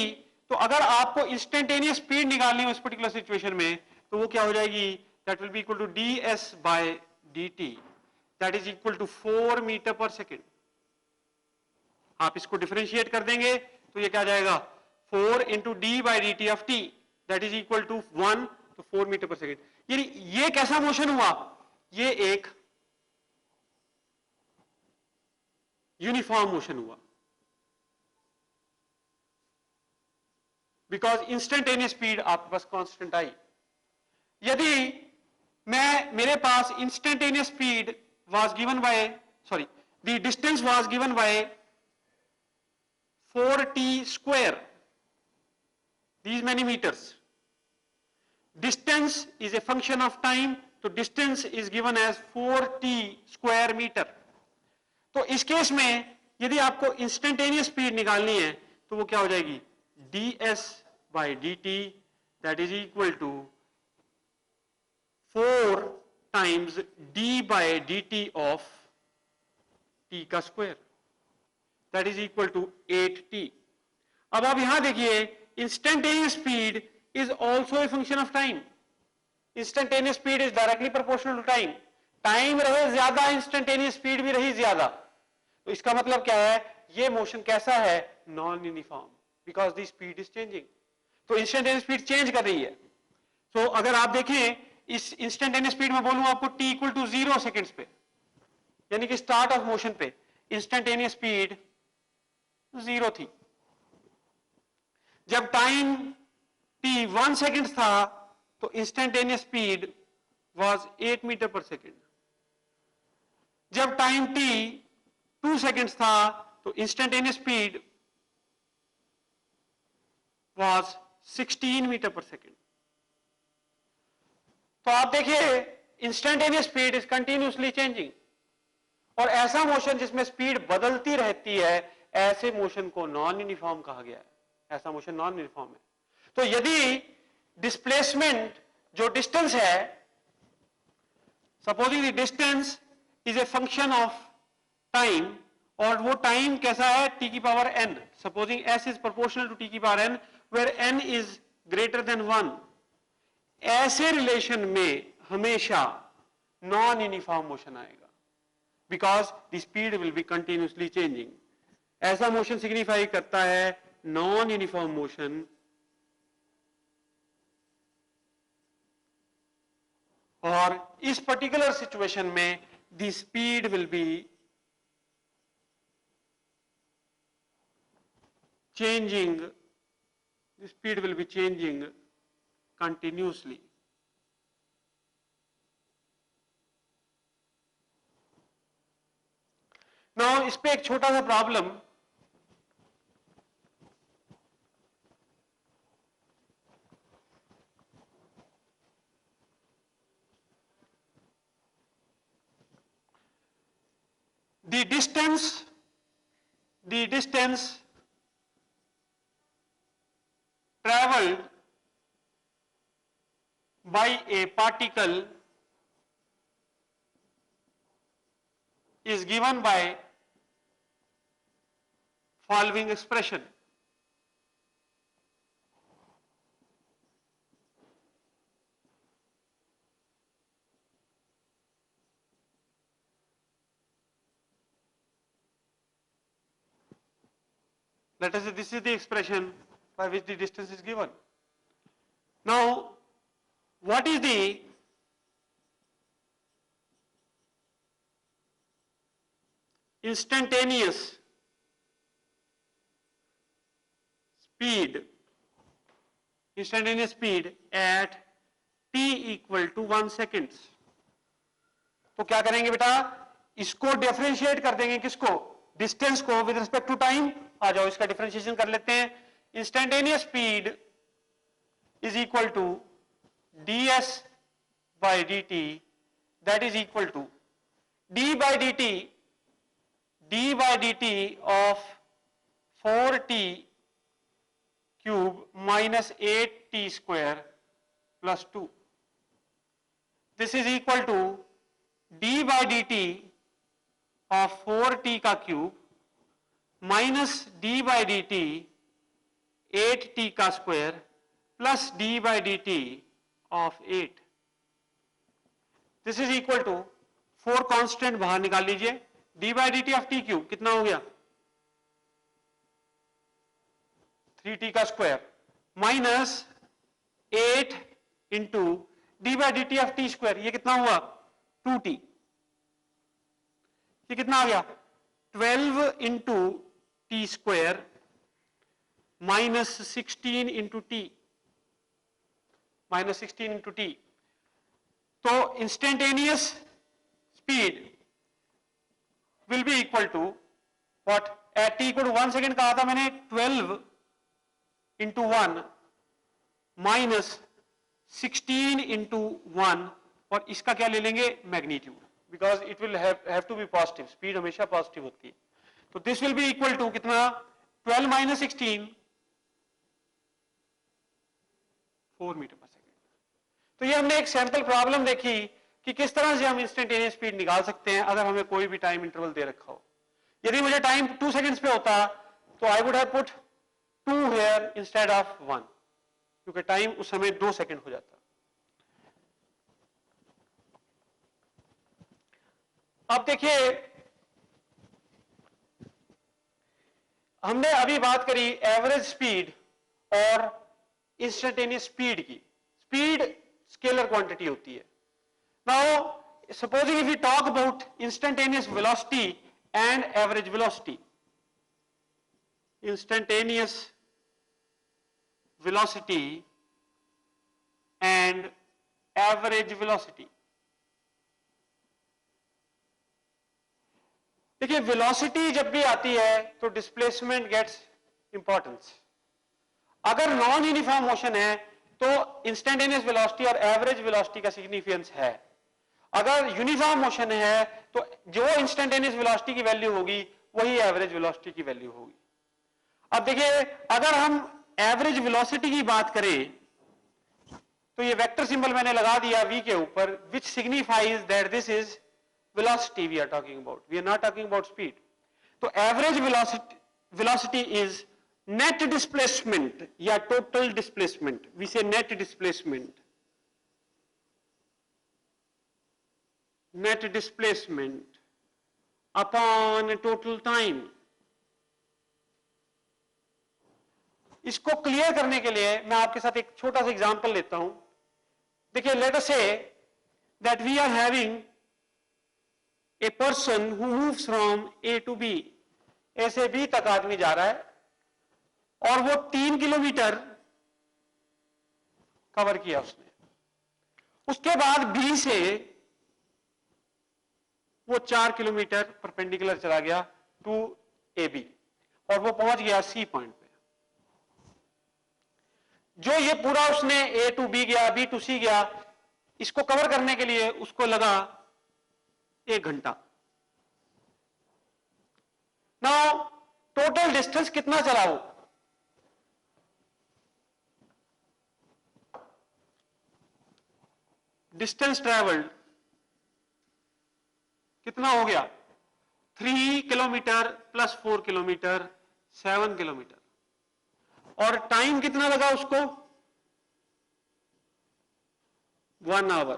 तो अगर आपको instantaneous speed निकालनी हो इस particular situation में तो वो क्या हो जाएगी? that will be equal to ds by dt, that is equal to 4 metre per second. आप इसको डिफरेंशिएट कर देंगे तो ये क्या जाएगा? 4 into d by d t of t, that is equal to 1 तो 4 मीटर पर सेकेंड। यानी ये कैसा मोशन हुआ, ये एक यूनिफॉर्म मोशन हुआ, बिकॉज इंस्टेंटेनियस स्पीड आपके पास कांस्टेंट आई। यदि मेरे पास instantaneous speed was given by, sorry, the distance was given by 4t square, these many meters, distance is a function of time, तो distance is given as 4t square meter। तो इस case में यदि आपको इंस्टेंटेनियस स्पीड निकालनी है तो वो क्या हो जाएगी, ds by dt that is equal to 4 times d by dt of t का square, that is equal to 8t। अब आप यहां देखिए, instantaneous speed is also a function of time, instantaneous speed is directly proportional to time, time रहे ज्यादा instantaneous speed भी रही ज्यादा, तो इसका मतलब क्या है, ये मोशन कैसा है, non uniform, because the speed is changing. तो इंस्टेंटेनियस स्पीड चेंज कर रही है। तो अगर आप देखें इस इंस्टेंटेनियस स्पीड में बोलूं आपको t इक्वल टू 0 सेकेंड्स पे, यानी कि स्टार्ट ऑफ मोशन पे इंस्टेंटेनियस स्पीड 0 थी। जब टाइम t 1 सेकेंड था तो instantaneous speed was 8 metre per second. जब टाइम t 2 सेकेंड्स था तो instantaneous speed was 16 metre per second. तो आप देखिए instantaneous speed is continuously changing, और ऐसा मोशन जिसमें स्पीड बदलती रहती है, ऐसे मोशन को नॉन यूनिफॉर्म कहा गया है, ऐसा मोशन नॉन यूनिफॉर्म है। तो यदि डिस्प्लेसमेंट जो डिस्टेंस है, supposing the distance is a function of time, और वो टाइम कैसा है, t की power n, supposing s is proportional to t की power n where n is greater than 1, ऐसे रिलेशन में हमेशा नॉन यूनिफॉर्म मोशन आएगा, because the speed will be continuously changing. ऐसा मोशन सिग्निफाई करता है नॉन यूनिफॉर्म मोशन, और इस पर्टिकुलर सिचुएशन में the speed will be changing, the speed will be changing continuously। Now इस पे एक छोटा सा problem, the distance traveled by a particle is given by following expression। Let us say this is the expression by which the distance is given. Now, what is the instantaneous speed at t equal to 1 seconds? तो क्या करेंगे बेटा, इसको differentiate कर देंगे, किसको, distance को with respect to time. आ जाओ इसका डिफरेंशिएशन कर लेते हैं। Instantaneous speed is equal to ds by dt, that is equal to d by dt of 4t cube minus 8t square plus 2. This is equal to d by dt of 4t का cube minus d by dt 8t का square plus d by dt of 8. This is equal to 4 constant बाहर निकाल लीजिए, d by dt of t cube कितना हो गया 3t का square minus 8 into d by d t of t square, ये कितना हुआ 2t, ये कितना आ गया 12 into t square minus 16 into t, minus 16 into t. तो instantaneous speed will be equal to what, at t equal to 1 second कहा था मैंने, 12 इंटू 1 माइनस 16 इंटू 1, और इसका क्या ले लेंगे magnitude, because it will have to be positive, speed हमेशा पॉजिटिव होती है। तो this will be equal to कितना 12 माइनस 16, 4 मीटर पर सेकेंड। तो ये हमने एक सैंपल प्रॉब्लम देखी कि किस तरह से हम इंस्टेंटेनियस स्पीड निकाल सकते हैं अगर हमें कोई भी टाइम इंटरवल दे रखा हो। यदि मुझे टाइम 2 सेकेंड्स पे होता तो I would have put 2 here instead of 1, क्योंकि टाइम उस समय 2 सेकेंड हो जाता। अब देखिए, हमने अभी बात करी एवरेज स्पीड और इंस्टेंटेनियस स्पीड की। स्पीड स्केलर क्वांटिटी होती है। Now supposing if we talk about instantaneous velocity and average velocity, इंस्टेंटेनियस velocity and average velocity। देखिए वेलोसिटी जब भी आती है तो डिस्प्लेसमेंट गेट्स इंपॉर्टेंस। अगर नॉन यूनिफॉर्म मोशन है तो इंस्टेंटेनियस वेलोसिटी और एवरेज वेलोसिटी का सिग्निफिकेंस है। अगर यूनिफॉर्म मोशन है तो जो इंस्टेंटेनियस वेलोसिटी की वैल्यू होगी वही एवरेज वेलोसिटी की वैल्यू होगी। अब देखिए, अगर हम एवरेज वेलोसिटी की बात करें तो ये वेक्टर सिंबल मैंने लगा दिया v के ऊपर, which signifies that this is velocity we are talking about, we are not talking about speed. तो average velocity is net displacement या total displacement, we say net displacement, net displacement upon total time. इसको clear करने के लिए मैं आपके साथ एक छोटा सा एग्जांपल लेता हूं। देखिए, let us say that we are having a person who moves from A to B, A से बी तक आदमी जा रहा है और वो 3 किलोमीटर कवर किया उसने। उसके बाद बी से वो 4 किलोमीटर परपेंडिकुलर चला गया टू ए बी और वो पहुंच गया सी पॉइंट। जो ये पूरा उसने ए टू बी गया, बी टू सी गया, इसको कवर करने के लिए उसको लगा 1 घंटा। नाउ टोटल डिस्टेंस कितना चला वो, डिस्टेंस ट्रेवल्ड कितना हो गया 3 किलोमीटर प्लस 4 किलोमीटर 7 किलोमीटर। और टाइम कितना लगा उसको 1 आवर।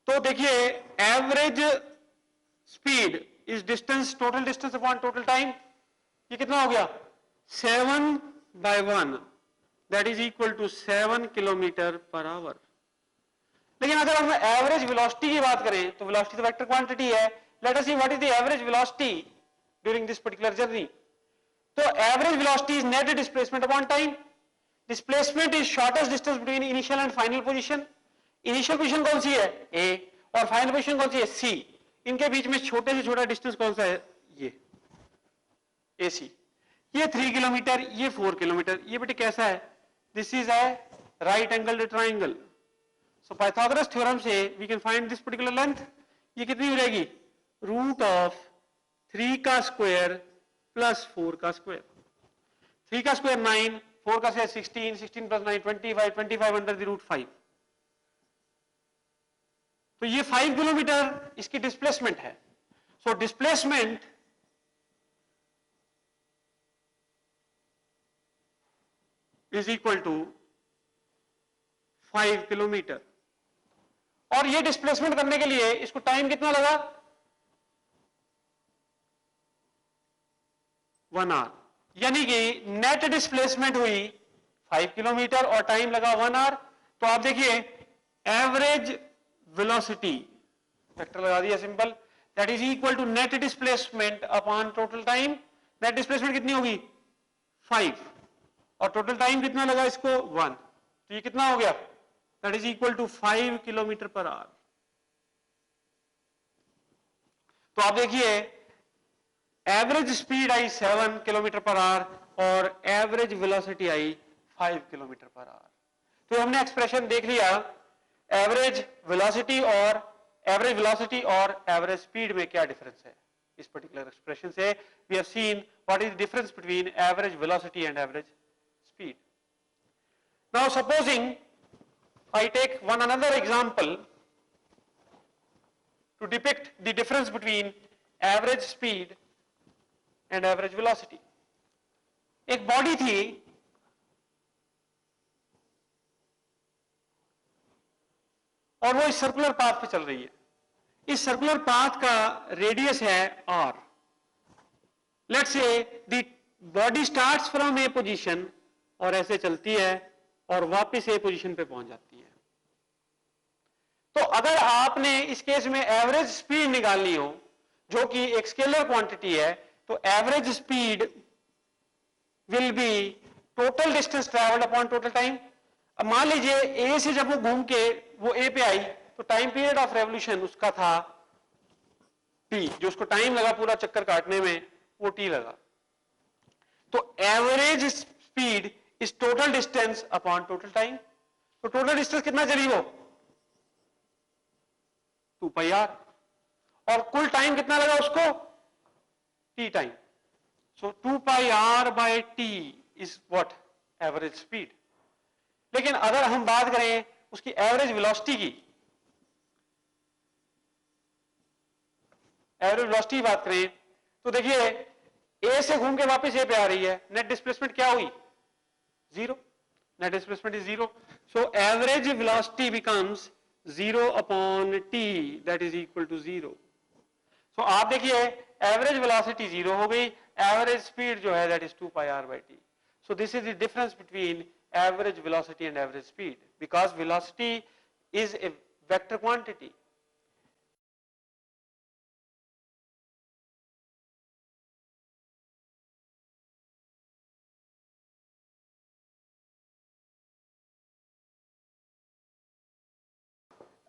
तो देखिए, average speed is distance, total distance upon total time, ये कितना हो गया 7/1, that is equal to 7 kilometre per hour. लेकिन अगर हम एवरेज वेलोसिटी की बात करें तो वेलोसिटी तो वेक्टर क्वांटिटी है। Let us see what is the average velocity during this particular journey. तो average velocity is net displacement upon time. Displacement is shortest distance between initial and final position. Initial position कौन सी है ए और final position कौन सी है सी। इनके बीच में छोटे से छोटा डिस्टेंस कौन सा है ये ए सी। ये 3 किलोमीटर, ये 4 किलोमीटर। ये बेटे कैसा है, this is a right angled triangle. So Pythagoras theorem से we can find this particular length. ये कितनी हो जाएगी रूट ऑफ 3 का स्क्वायर प्लस 4 का स्क्वायर। 3 का स्क्वायर 9, 4 का square 16, 16 plus 9 25, 25 under the root 5। तो ये 5 किलोमीटर इसकी डिस्प्लेसमेंट है। So displacement is equal to 5 kilometre. और ये डिस्प्लेसमेंट करने के लिए इसको टाइम कितना लगा 1 आवर। यानी कि नेट डिस्प्लेसमेंट हुई 5 किलोमीटर और टाइम लगा 1 आवर। तो आप देखिए एवरेज वेलोसिटी वेक्टर लगा दिया simple, that is equal to net displacement upon total time. Net displacement कितनी होगी 5 और टोटल टाइम कितना लगा इसको 1, तो ये कितना हो गया, that is equal to 5 kilometre per hour. तो आप देखिए एवरेज स्पीड आई 7 किलोमीटर पर आवर और एवरेज वेलोसिटी आई 5 किलोमीटर पर आवर। तो हमने एक्सप्रेशन देख लिया एवरेज वेलोसिटी और एवरेज स्पीड में क्या डिफरेंस है। इस पर्टिकुलर एक्सप्रेशन से we have seen what is the difference between average velocity and average speed. Now supposing I take one another example to depict the difference between average speed and average velocity. एक body थी और वो इस circular path पे चल रही है। इस सर्कुलर पाथ का रेडियस है r। Let's say the body starts from A position और ऐसे चलती है और वापस ए पोजीशन पे पहुंच जाती है। तो अगर आपने इस केस में एवरेज स्पीड निकालनी हो जो कि एक स्केलर क्वांटिटी है, तो average speed will B total distance travelled upon total time. अब मान लीजिए ए से जब वो घूम के वो ए पे आई तो टाइम पीरियड ऑफ रेवोल्यूशन उसका था टी, जो उसको टाइम लगा पूरा चक्कर काटने में वो टी लगा। तो average speed is total distance upon total time. तो टोटल डिस्टेंस कितना चली वो 2 पाई आर और कुल टाइम कितना लगा उसको t time. So 2 pi r by t is what average speed. लेकिन अगर हम बात करें उसकी एवरेज वेलोसिटी की, एवरेज वेलोसिटी की बात करें तो देखिए ए से घूम के वापस ए पे आ रही है, नेट डिस्प्लेसमेंट क्या हुई 0, net displacement is 0। So average velocity becomes 0 upon t that is equal to 0। So आप देखिए एवरेज वेलोसिटी 0 हो गई, एवरेज स्पीड जो है that is 2 pi r by t. So this is the difference between average velocity and average speed because velocity is a vector quantity.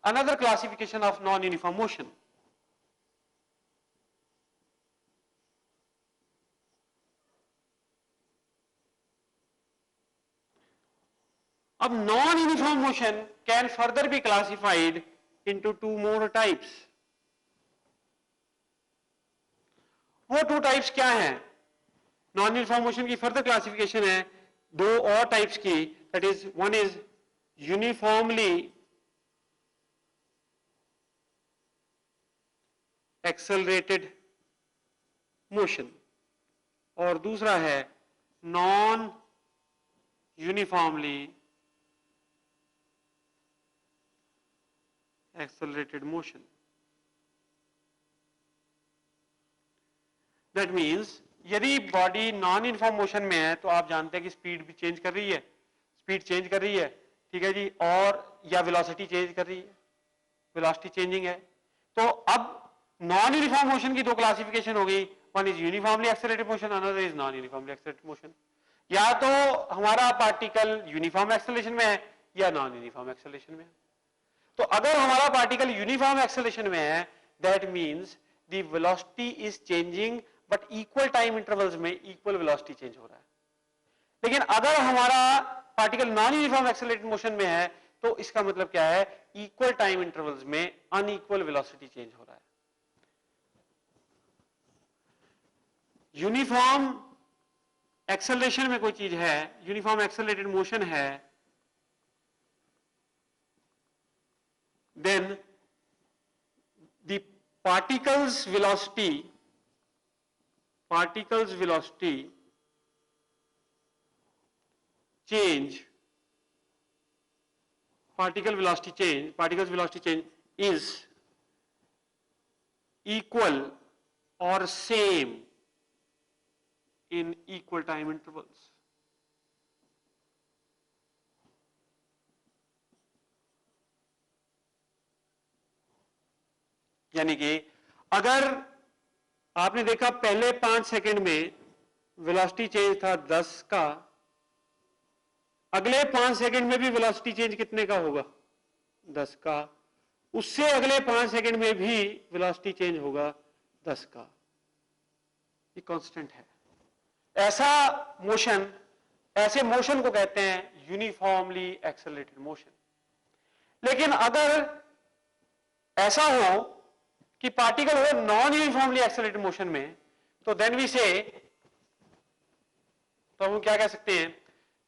Another classification of non-uniform motion. अब non-uniform motion can further be classified into 2 more types. वो 2 types क्या हैं? Non-uniform motion की further classification है 2 और types की, that is one is uniformly accelerated motion और दूसरा है non uniformly accelerated motion. That means यदि बॉडी नॉन यूनिफॉर्म मोशन में है तो आप जानते हैं कि स्पीड भी चेंज कर रही है, स्पीड चेंज कर रही है, ठीक है जी, और या वेलोसिटी चेंज कर रही है, वेलोसिटी चेंजिंग है। तो अब नॉन यूनिफॉर्म मोशन की 2 क्लासिफिकेशन हो गई, one is uniformly accelerated motion, another is non uniformly accelerated motion. या तो हमारा पार्टिकल यूनिफॉर्म एक्सेलरेशन में है या नॉन यूनिफॉर्म एक्सेलरेशन में है। तो अगर हमारा पार्टिकल यूनिफॉर्म एक्सेलरेशन में है that means the velocity is changing but equal time intervals में इक्वल वेलोसिटी चेंज हो रहा है। लेकिन अगर हमारा particle non uniform accelerated motion में है तो इसका मतलब क्या है, इक्वल टाइम इंटरवल्स में अनइक्वल वेलोसिटी चेंज हो रहा है। यूनिफॉर्म एक्सेलरेशन में कोई चीज है, यूनिफॉर्म एक्सेलरेटेड मोशन है, then the particles velocity change, particles velocity change is equal or same in equal time intervals. यानी कि अगर आपने देखा पहले 5 सेकंड में वेलोसिटी चेंज था 10 का, अगले 5 सेकंड में भी वेलोसिटी चेंज कितने का होगा? 10 का। उससे अगले 5 सेकंड में भी वेलोसिटी चेंज होगा 10 का। ये कांस्टेंट है। ऐसा मोशन, ऐसे मोशन को कहते हैं यूनिफॉर्मली एक्सेलरेटेड मोशन। लेकिन अगर ऐसा हो कि पार्टिकल हो नॉन यूनिफॉर्मली एक्सेलरेटेड मोशन में, तो देन वी से, तो हम क्या कह सकते हैं?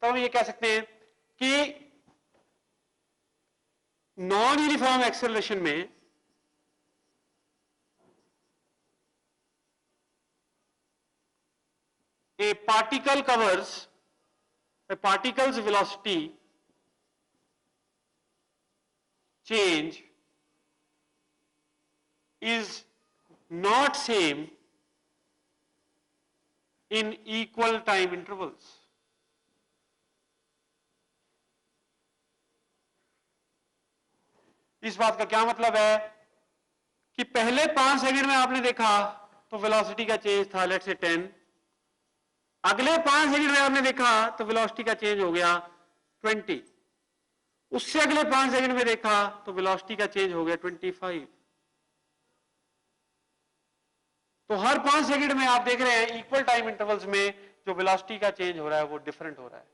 तो हम ये कह सकते हैं कि नॉन यूनिफॉर्म एक्सेलरेशन में a particle covers a particle's velocity change is not same in equal time intervals. इस बात का क्या मतलब है कि पहले 5 सेकंड में आपने देखा तो वेलोसिटी का चेंज था लेट्स से 10, अगले 5 सेकंड में आपने देखा तो वेलोसिटी का चेंज हो गया 20, उससे अगले 5 सेकंड में देखा तो वेलोसिटी का चेंज हो गया 25। तो हर 5 सेकंड में आप देख रहे हैं इक्वल टाइम इंटरवल्स में जो वेलोसिटी का चेंज हो रहा है वो डिफरेंट हो रहा है।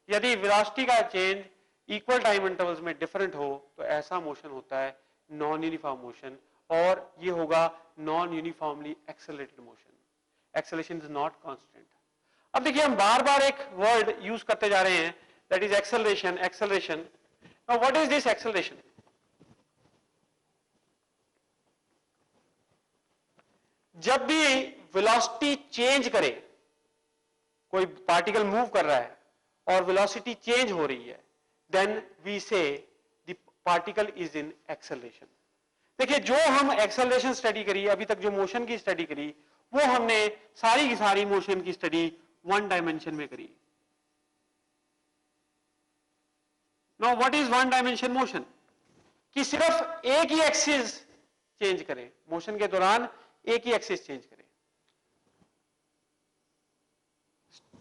यदि वेलोसिटी का चेंज इक्वल टाइम इंटरवल्स में डिफरेंट हो तो ऐसा मोशन होता है नॉन यूनिफॉर्म मोशन, और ये होगा non uniformly accelerated motion. Acceleration is not constant. अब देखिए हम बार बार एक वर्ड यूज करते जा रहे हैं, that is acceleration. Acceleration, now what is this acceleration? जब भी वेलोसिटी चेंज करे, कोई पार्टिकल मूव कर रहा है और वेलोसिटी चेंज हो रही है, then we say the particle is in acceleration. देखिए जो हम एक्सेलरेशन स्टडी करी अभी तक, जो मोशन की स्टडी करी, वो हमने सारी की सारी मोशन की स्टडी वन डायमेंशन में करी। Now what is one dimension motion? कि सिर्फ एक ही एक्सिस चेंज करे, मोशन के दौरान एक ही एक्सिस चेंज करे।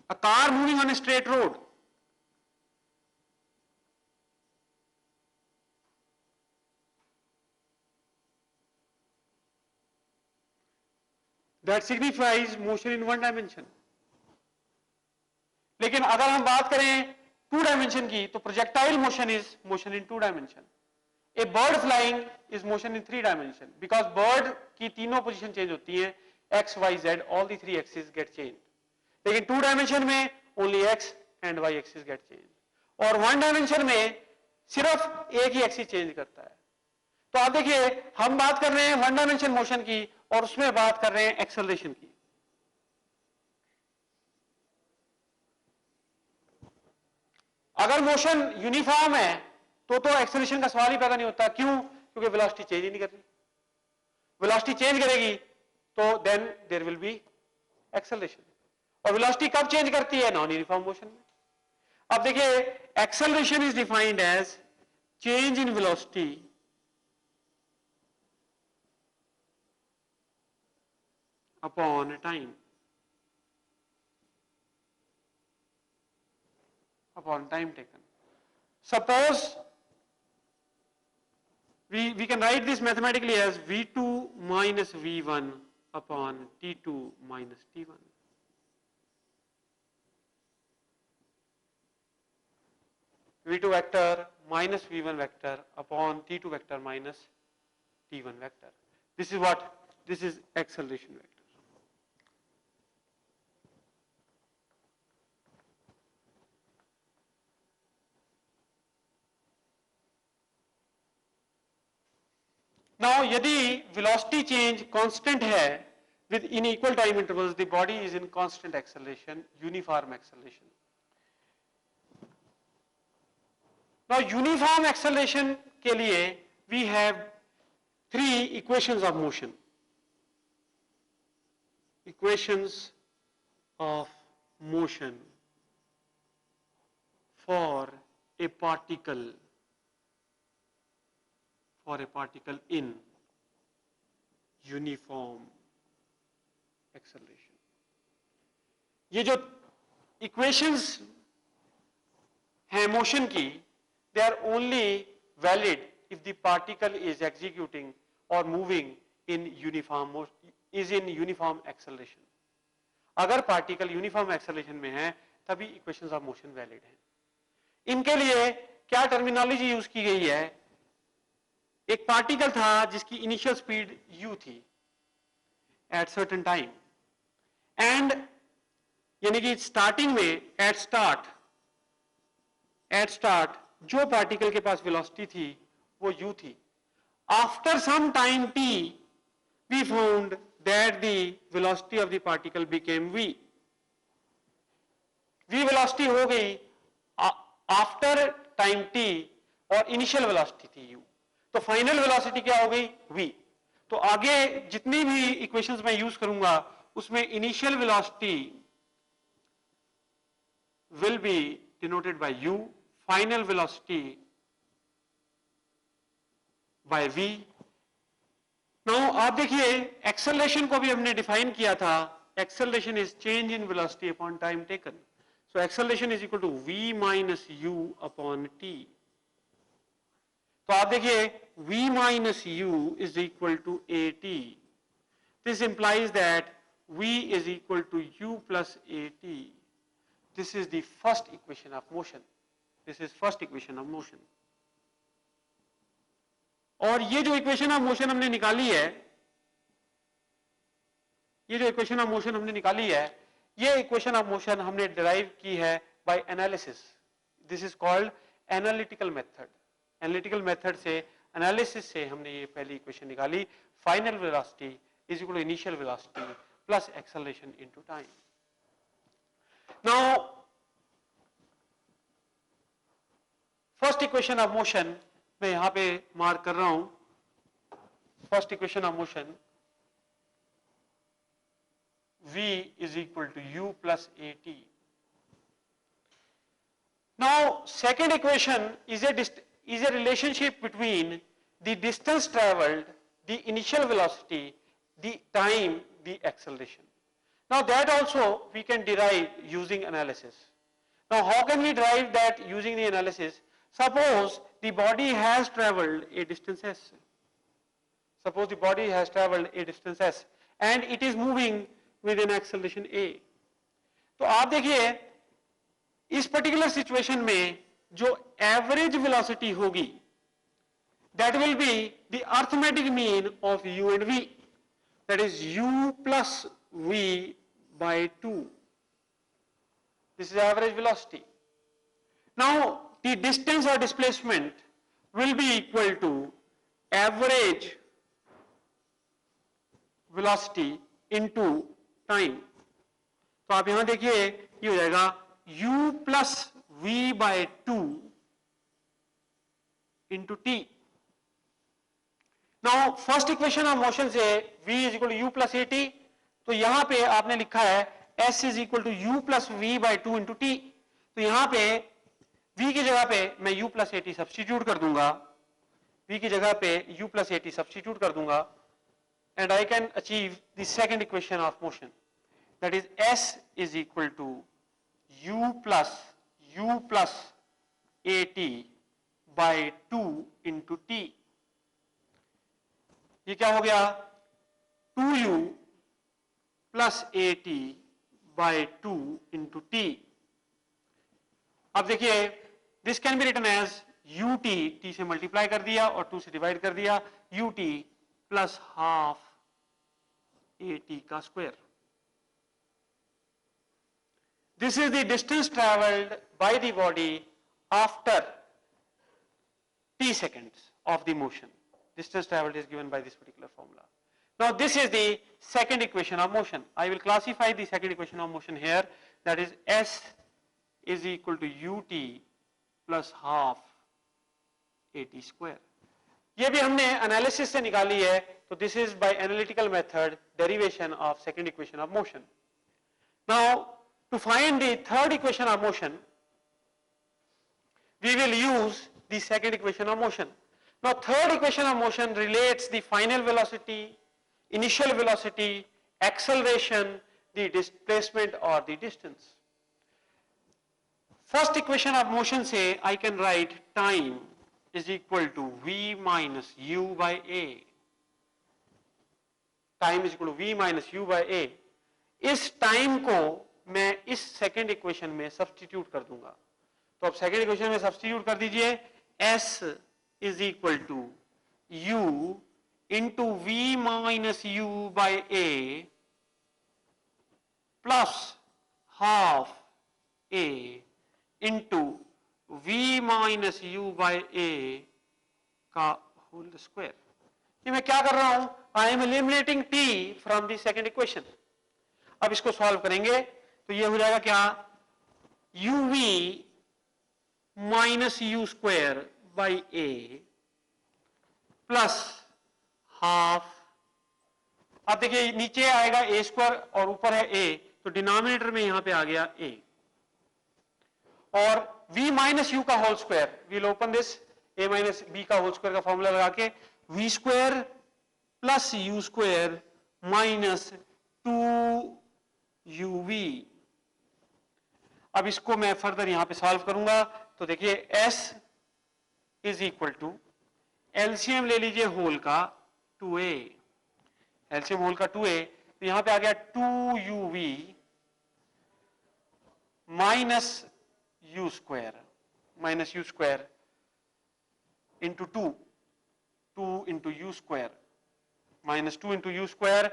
A car moving on a straight road, that signifies motion in one dimension. लेकिन अगर हम बात करें टू डायमेंशन की, तो projectile motion is motion in two dimension. A bird flying is motion in 3 dimension, because bird की तीनों position change होती है, x y z, all the 3 axis get change. लेकिन 2 डायमेंशन में only x and Y axis get change, और 1 dimension में सिर्फ एक ही एक्सिस चेंज करता है। तो आप देखिए हम बात कर रहे हैं 1 डायमेंशन मोशन की और उसमें बात कर रहे हैं एक्सेलरेशन की। अगर मोशन यूनिफॉर्म है तो एक्सेलरेशन का सवाल ही पैदा नहीं होता। क्यों? क्योंकि वेलोसिटी चेंज ही नहीं कर रही। वेलोसिटी चेंज करेगी तो then there will be acceleration, और वेलोसिटी कब चेंज करती है? नॉन यूनिफॉर्म मोशन में। अब देखिए acceleration is defined as change in velocity upon time, upon time taken. Suppose we can write this mathematically as v2 minus v1 upon t2 minus t1. v2 vector minus v1 vector upon t2 vector minus t1 vector. This is what? This is acceleration vector. Now, यदि velocity change constant है with in equal time intervals, the body is in constant acceleration, uniform acceleration. Now, uniform acceleration के लिए we have 3 equations of motion. Equations of motion for a particle in uniform acceleration. ये जो equations हैं motion की, they are only valid if the particle is executing और moving in uniform acceleration. अगर particle uniform acceleration में है तभी equations of motion valid हैं। इनके लिए क्या टर्मिनोलॉजी यूज की गई है? एक पार्टिकल था जिसकी इनिशियल स्पीड u थी एट सर्टेन टाइम, एंड यानी कि स्टार्टिंग में एट स्टार्ट जो पार्टिकल के पास वेलोसिटी थी वो u थी। After some time t we found that the velocity of the particle became v। v velocity हो गई आफ्टर टाइम t और इनिशियल वेलोसिटी थी u, तो फाइनल वेलोसिटी क्या हो गई? v। तो आगे जितनी भी इक्वेशंस मैं यूज करूंगा उसमें initial velocity will be denoted by u, final velocity by v। Now आप देखिए एक्सेलरेशन को भी हमने डिफाइन किया था, acceleration is change in velocity upon time taken. So acceleration is equal to v minus u upon t। तो आप देखिए v minus u is equal to at. This implies that v is equal to u plus at. This is the first equation of motion. This is first equation of motion. और ये जो equation of motion हमने निकाली है, ये जो equation of motion हमने निकाली है, ये इक्वेशन ऑफ मोशन हमने डिराइव की है by analysis. This is called analytical method. Analytical method से, एनालिसिस से हमने ये पहली इक्वेशन निकाली, final velocity is equal to initial velocity plus acceleration into time. Now first equation of motion मैं यहां पे मार्क कर रहा हूं। First equation of motion v is equal to u plus at. Now second equation is a relationship between the distance traveled, the initial velocity, the time, the acceleration. Now that also we can derive using analysis. Now how can we derive that using the analysis? Suppose the body has traveled a distance s. Suppose the body has traveled a distance s and it is moving with an acceleration a. तो आप देखिए इस particular situation में जो average velocity होगी that will be the arithmetic mean of u and v, that is u plus v by 2. This is average velocity. Now the distance or displacement will be equal to average velocity into time. तो आप यहां देखिए ये हो जाएगा u plus v by 2 into t. Now first equation of motion से v is equal to u plus at, तो यहां पे आपने लिखा है s is equal to u plus v by 2 into t. तो यहां पे v की जगह पे मैं u plus at सब्स्टिट्यूट कर दूंगा, v की जगह पे u plus at सब्स्टिट्यूट कर दूंगा, and I can achieve the second equation of motion, that is s is equal to u plus at by 2 into t. ये क्या हो गया? 2u plus at by 2 into t. अब देखिए this can be written as ut, t से multiply कर दिया और 2 से डिवाइड कर दिया, ut plus half at का square. This is the distance traveled by the body after t seconds of the motion. Distance traveled is given by this particular formula. Now this is the second equation of motion. I will classify the second equation of motion here, that is s is equal to ut plus half at square. ये भी हमने analysis से निकाली है, तो this is by analytical method derivation of second equation of motion. Now to find the third equation of motion, we will use the second equation of motion. Now third equation of motion relates the final velocity, initial velocity, acceleration, the displacement or the distance. First equation of motion say I can write time is equal to v minus u by a. Time is equal to v minus u by a. इस time को मैं इस second equation में substitute कर दूंगा. तो अब second equation में सब्स्टिट्यूट कर दीजिए. s is equal to u into v minus u by a plus half a into v minus u by a का होल स्क्वायर. ये मैं क्या कर रहा हूं? I am eliminating t from the second equation. अब इसको सॉल्व करेंगे तो ये हो जाएगा क्या? uv minus u square by a plus half. अब देखिए नीचे आएगा a स्क्वायर और ऊपर है a, तो डिनोमिनेटर में यहां पे आ गया a. और v माइनस u का whole square, we'll open this, a minus b का होल स्क्वायर का फॉर्मूला लगा के v square plus u square minus 2uv. अब इसको मैं फर्दर यहां पे सॉल्व करूंगा तो देखिए s is equal to, LCM ले लीजिए होल का 2a, एलसीएम होल का 2a, तो यहां पे आ गया 2uv minus u square into 2 into u square minus 2 into u square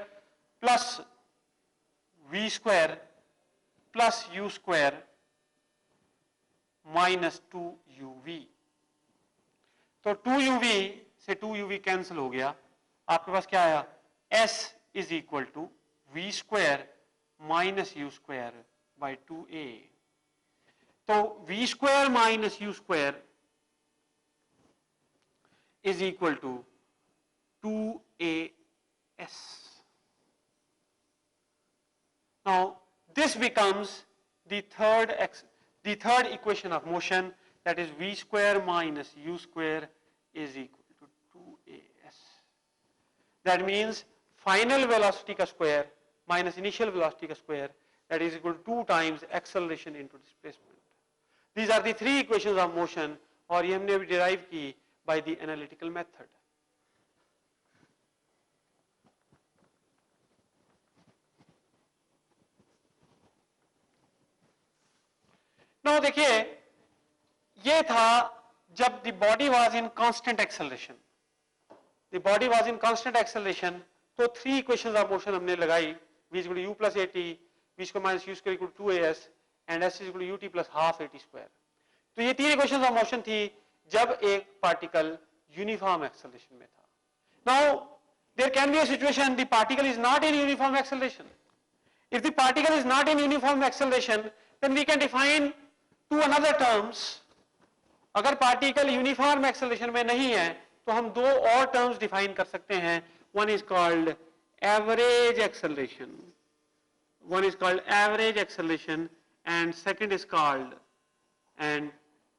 plus v square plus u square minus 2uv. तो 2uv से 2uv कैंसिल हो गया. आपके पास क्या आया? s is equal to v square minus u square by 2a. तो v square minus u square is equal to 2as. Now this becomes the third equation of motion, that is v square minus u square is equal to 2as. That means final velocity का square minus initial velocity का square, that is equal to 2 times acceleration into displacement. These are the three equations of motion और ये हमने अभी derive की by the analytical method. Now देखिए ये था जब the body was in constant acceleration. The body was in constant acceleration, तो three equations of motion हमने लगाई, v is equal to u plus at, v square minus u square equal to 2as and s is equal to ut plus half at square. तो ये तीन equations of motion थी जब एक particle uniform acceleration में था. Now there can be a situation the particle is not in uniform acceleration. If the particle is not in uniform acceleration, then we can define two another terms. अगर particle uniform acceleration में नहीं है तो हम दो और terms define कर सकते हैं. One is called average acceleration and second is called and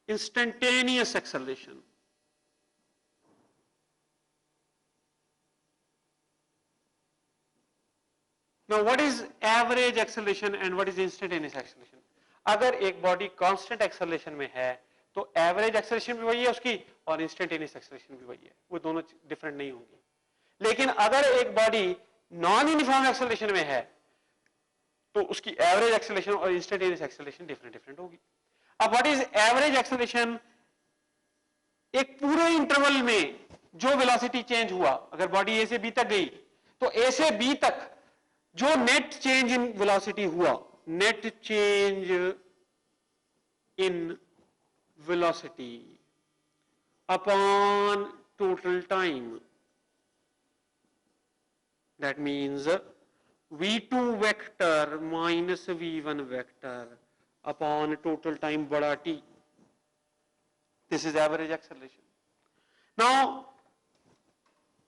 instantaneous acceleration. Now what is average acceleration and what is instantaneous acceleration? अगर एक बॉडी कांस्टेंट एक्सेलरेशन में है तो एवरेज एक्सेलरेशन भी वही है उसकी और इंस्टेंटेनियस एक्सेलरेशन भी वही है, वो दोनों डिफरेंट नहीं होंगी. लेकिन अगर एक बॉडी नॉन यूनिफॉर्म एक्सेलरेशन में है तो उसकी एवरेज एक्सेलरेशन और इंस्टेंटेनियस एक्सेलरेशन डिफरेंट होगी. अब व्हाट इज एवरेज एक्सेलरेशन? एक पूरे इंटरवल में जो वेलोसिटी चेंज हुआ, अगर बॉडी ए से बी तक गई तो ए से बी तक जो नेट चेंज इन वेलोसिटी हुआ, net change in velocity upon total time, that means v2 vector minus v1 vector upon total time बड़ा T. This is average acceleration. Now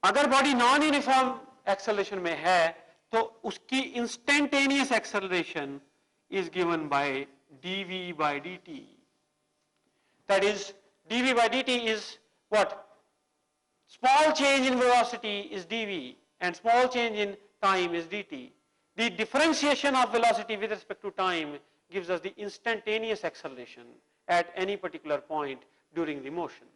अगर बॉडी नॉन यूनिफॉर्म एक्सेलरेशन में है तो उसकी instantaneous acceleration is given by dv by dt. That is dv by dt is what? Small change in velocity is dv and small change in time is dt. The differentiation of velocity with respect to time gives us the instantaneous acceleration at any particular point during the motion.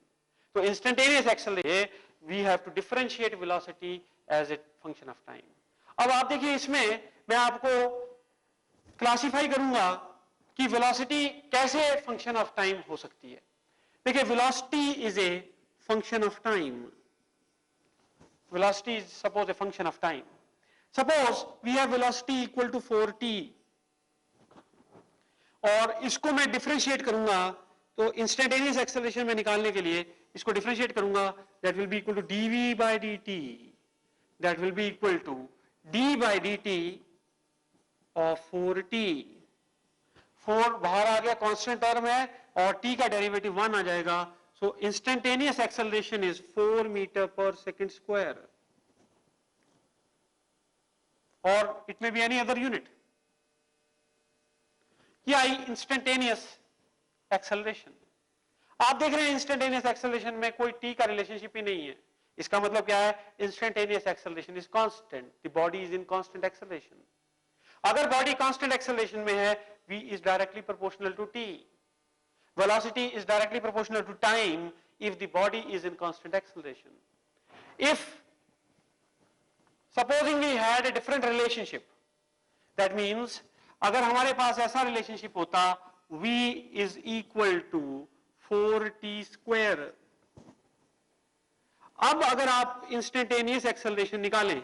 So instantaneous acceleration, we have to differentiate velocity as a function of time. अब आप देखिए इसमें मैं आपको classify करूंगा कि velocity कैसे function of time हो सकती है. देखिए velocity is a function of time. Velocity is suppose a function of time. Suppose we have velocity equal to 4t और इसको मैं डिफरेंशिएट करूंगा तो इंस्टेंटेनियस एक्सेलरेशन में निकालने के लिए इसको डिफरेंशिएट करूंगा that will be equal to dv by dt, that will be equal to d by dt of 4t. 4 बाहर आ गया, कांस्टेंट टर्म है और t का डेरिवेटिव 1 आ जाएगा. So instantaneous acceleration is 4 meter per second square, or it may be any other unit. ये आई instantaneous acceleration. आप देख रहे हैं instantaneous acceleration में कोई t का रिलेशनशिप ही नहीं है. इसका मतलब क्या है? Instantaneous acceleration is constant. The body is in constant acceleration. अगर body constant acceleration में है, v is directly proportional to t. Velocity is directly proportional to time if the body is in constant acceleration. If supposing we had a different relationship, that means अगर हमारे पास ऐसा relationship होता v is equal to 4t square. अब अगर आप instantaneous acceleration निकालें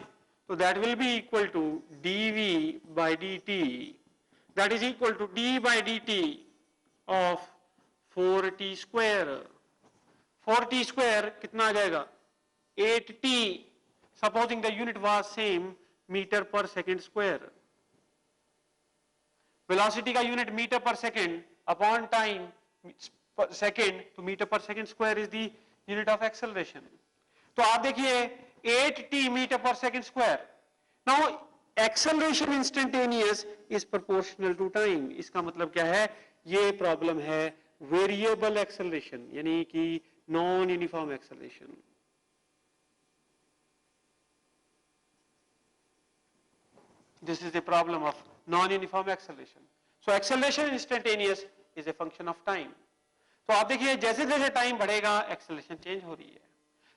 तो that will be equal to dv by dt, that is equal to d by dt of 4t square. 4t square कितना आ जाएगा? 8t, supposing the unit was same, meter per second square. Velocity का unit meter per second upon time per second, तो meter per second square is the unit of acceleration. तो आप देखिए 8t meter per second square. Now acceleration instantaneous is proportional to time. इसका मतलब क्या है? ये प्रॉब्लम है वेरिएबल एक्सेलरेशन यानी कि non uniform acceleration. This is the problem of non-uniform acceleration. So acceleration instantaneous is a function of time. तो आप देखिए जैसे जैसे टाइम बढ़ेगा एक्सेलरेशन चेंज हो रही है.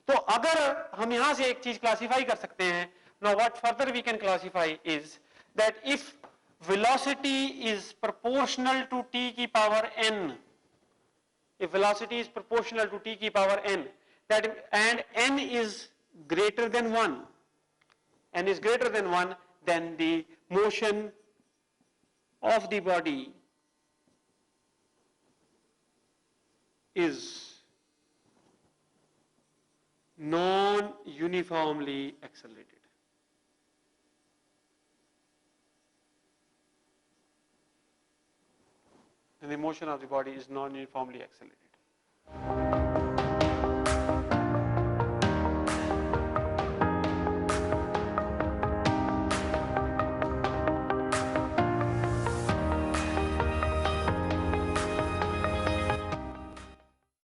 तो अगर हम यहां से एक चीज क्लासिफाई कर सकते हैं, now what further we can classify is that if velocity is proportional to t की power n, if velocity is proportional to t की power n, that and n is greater than 1, n is greater than 1, then the motion of the body is non-uniformly accelerated. And the motion of the body is non-uniformly accelerated.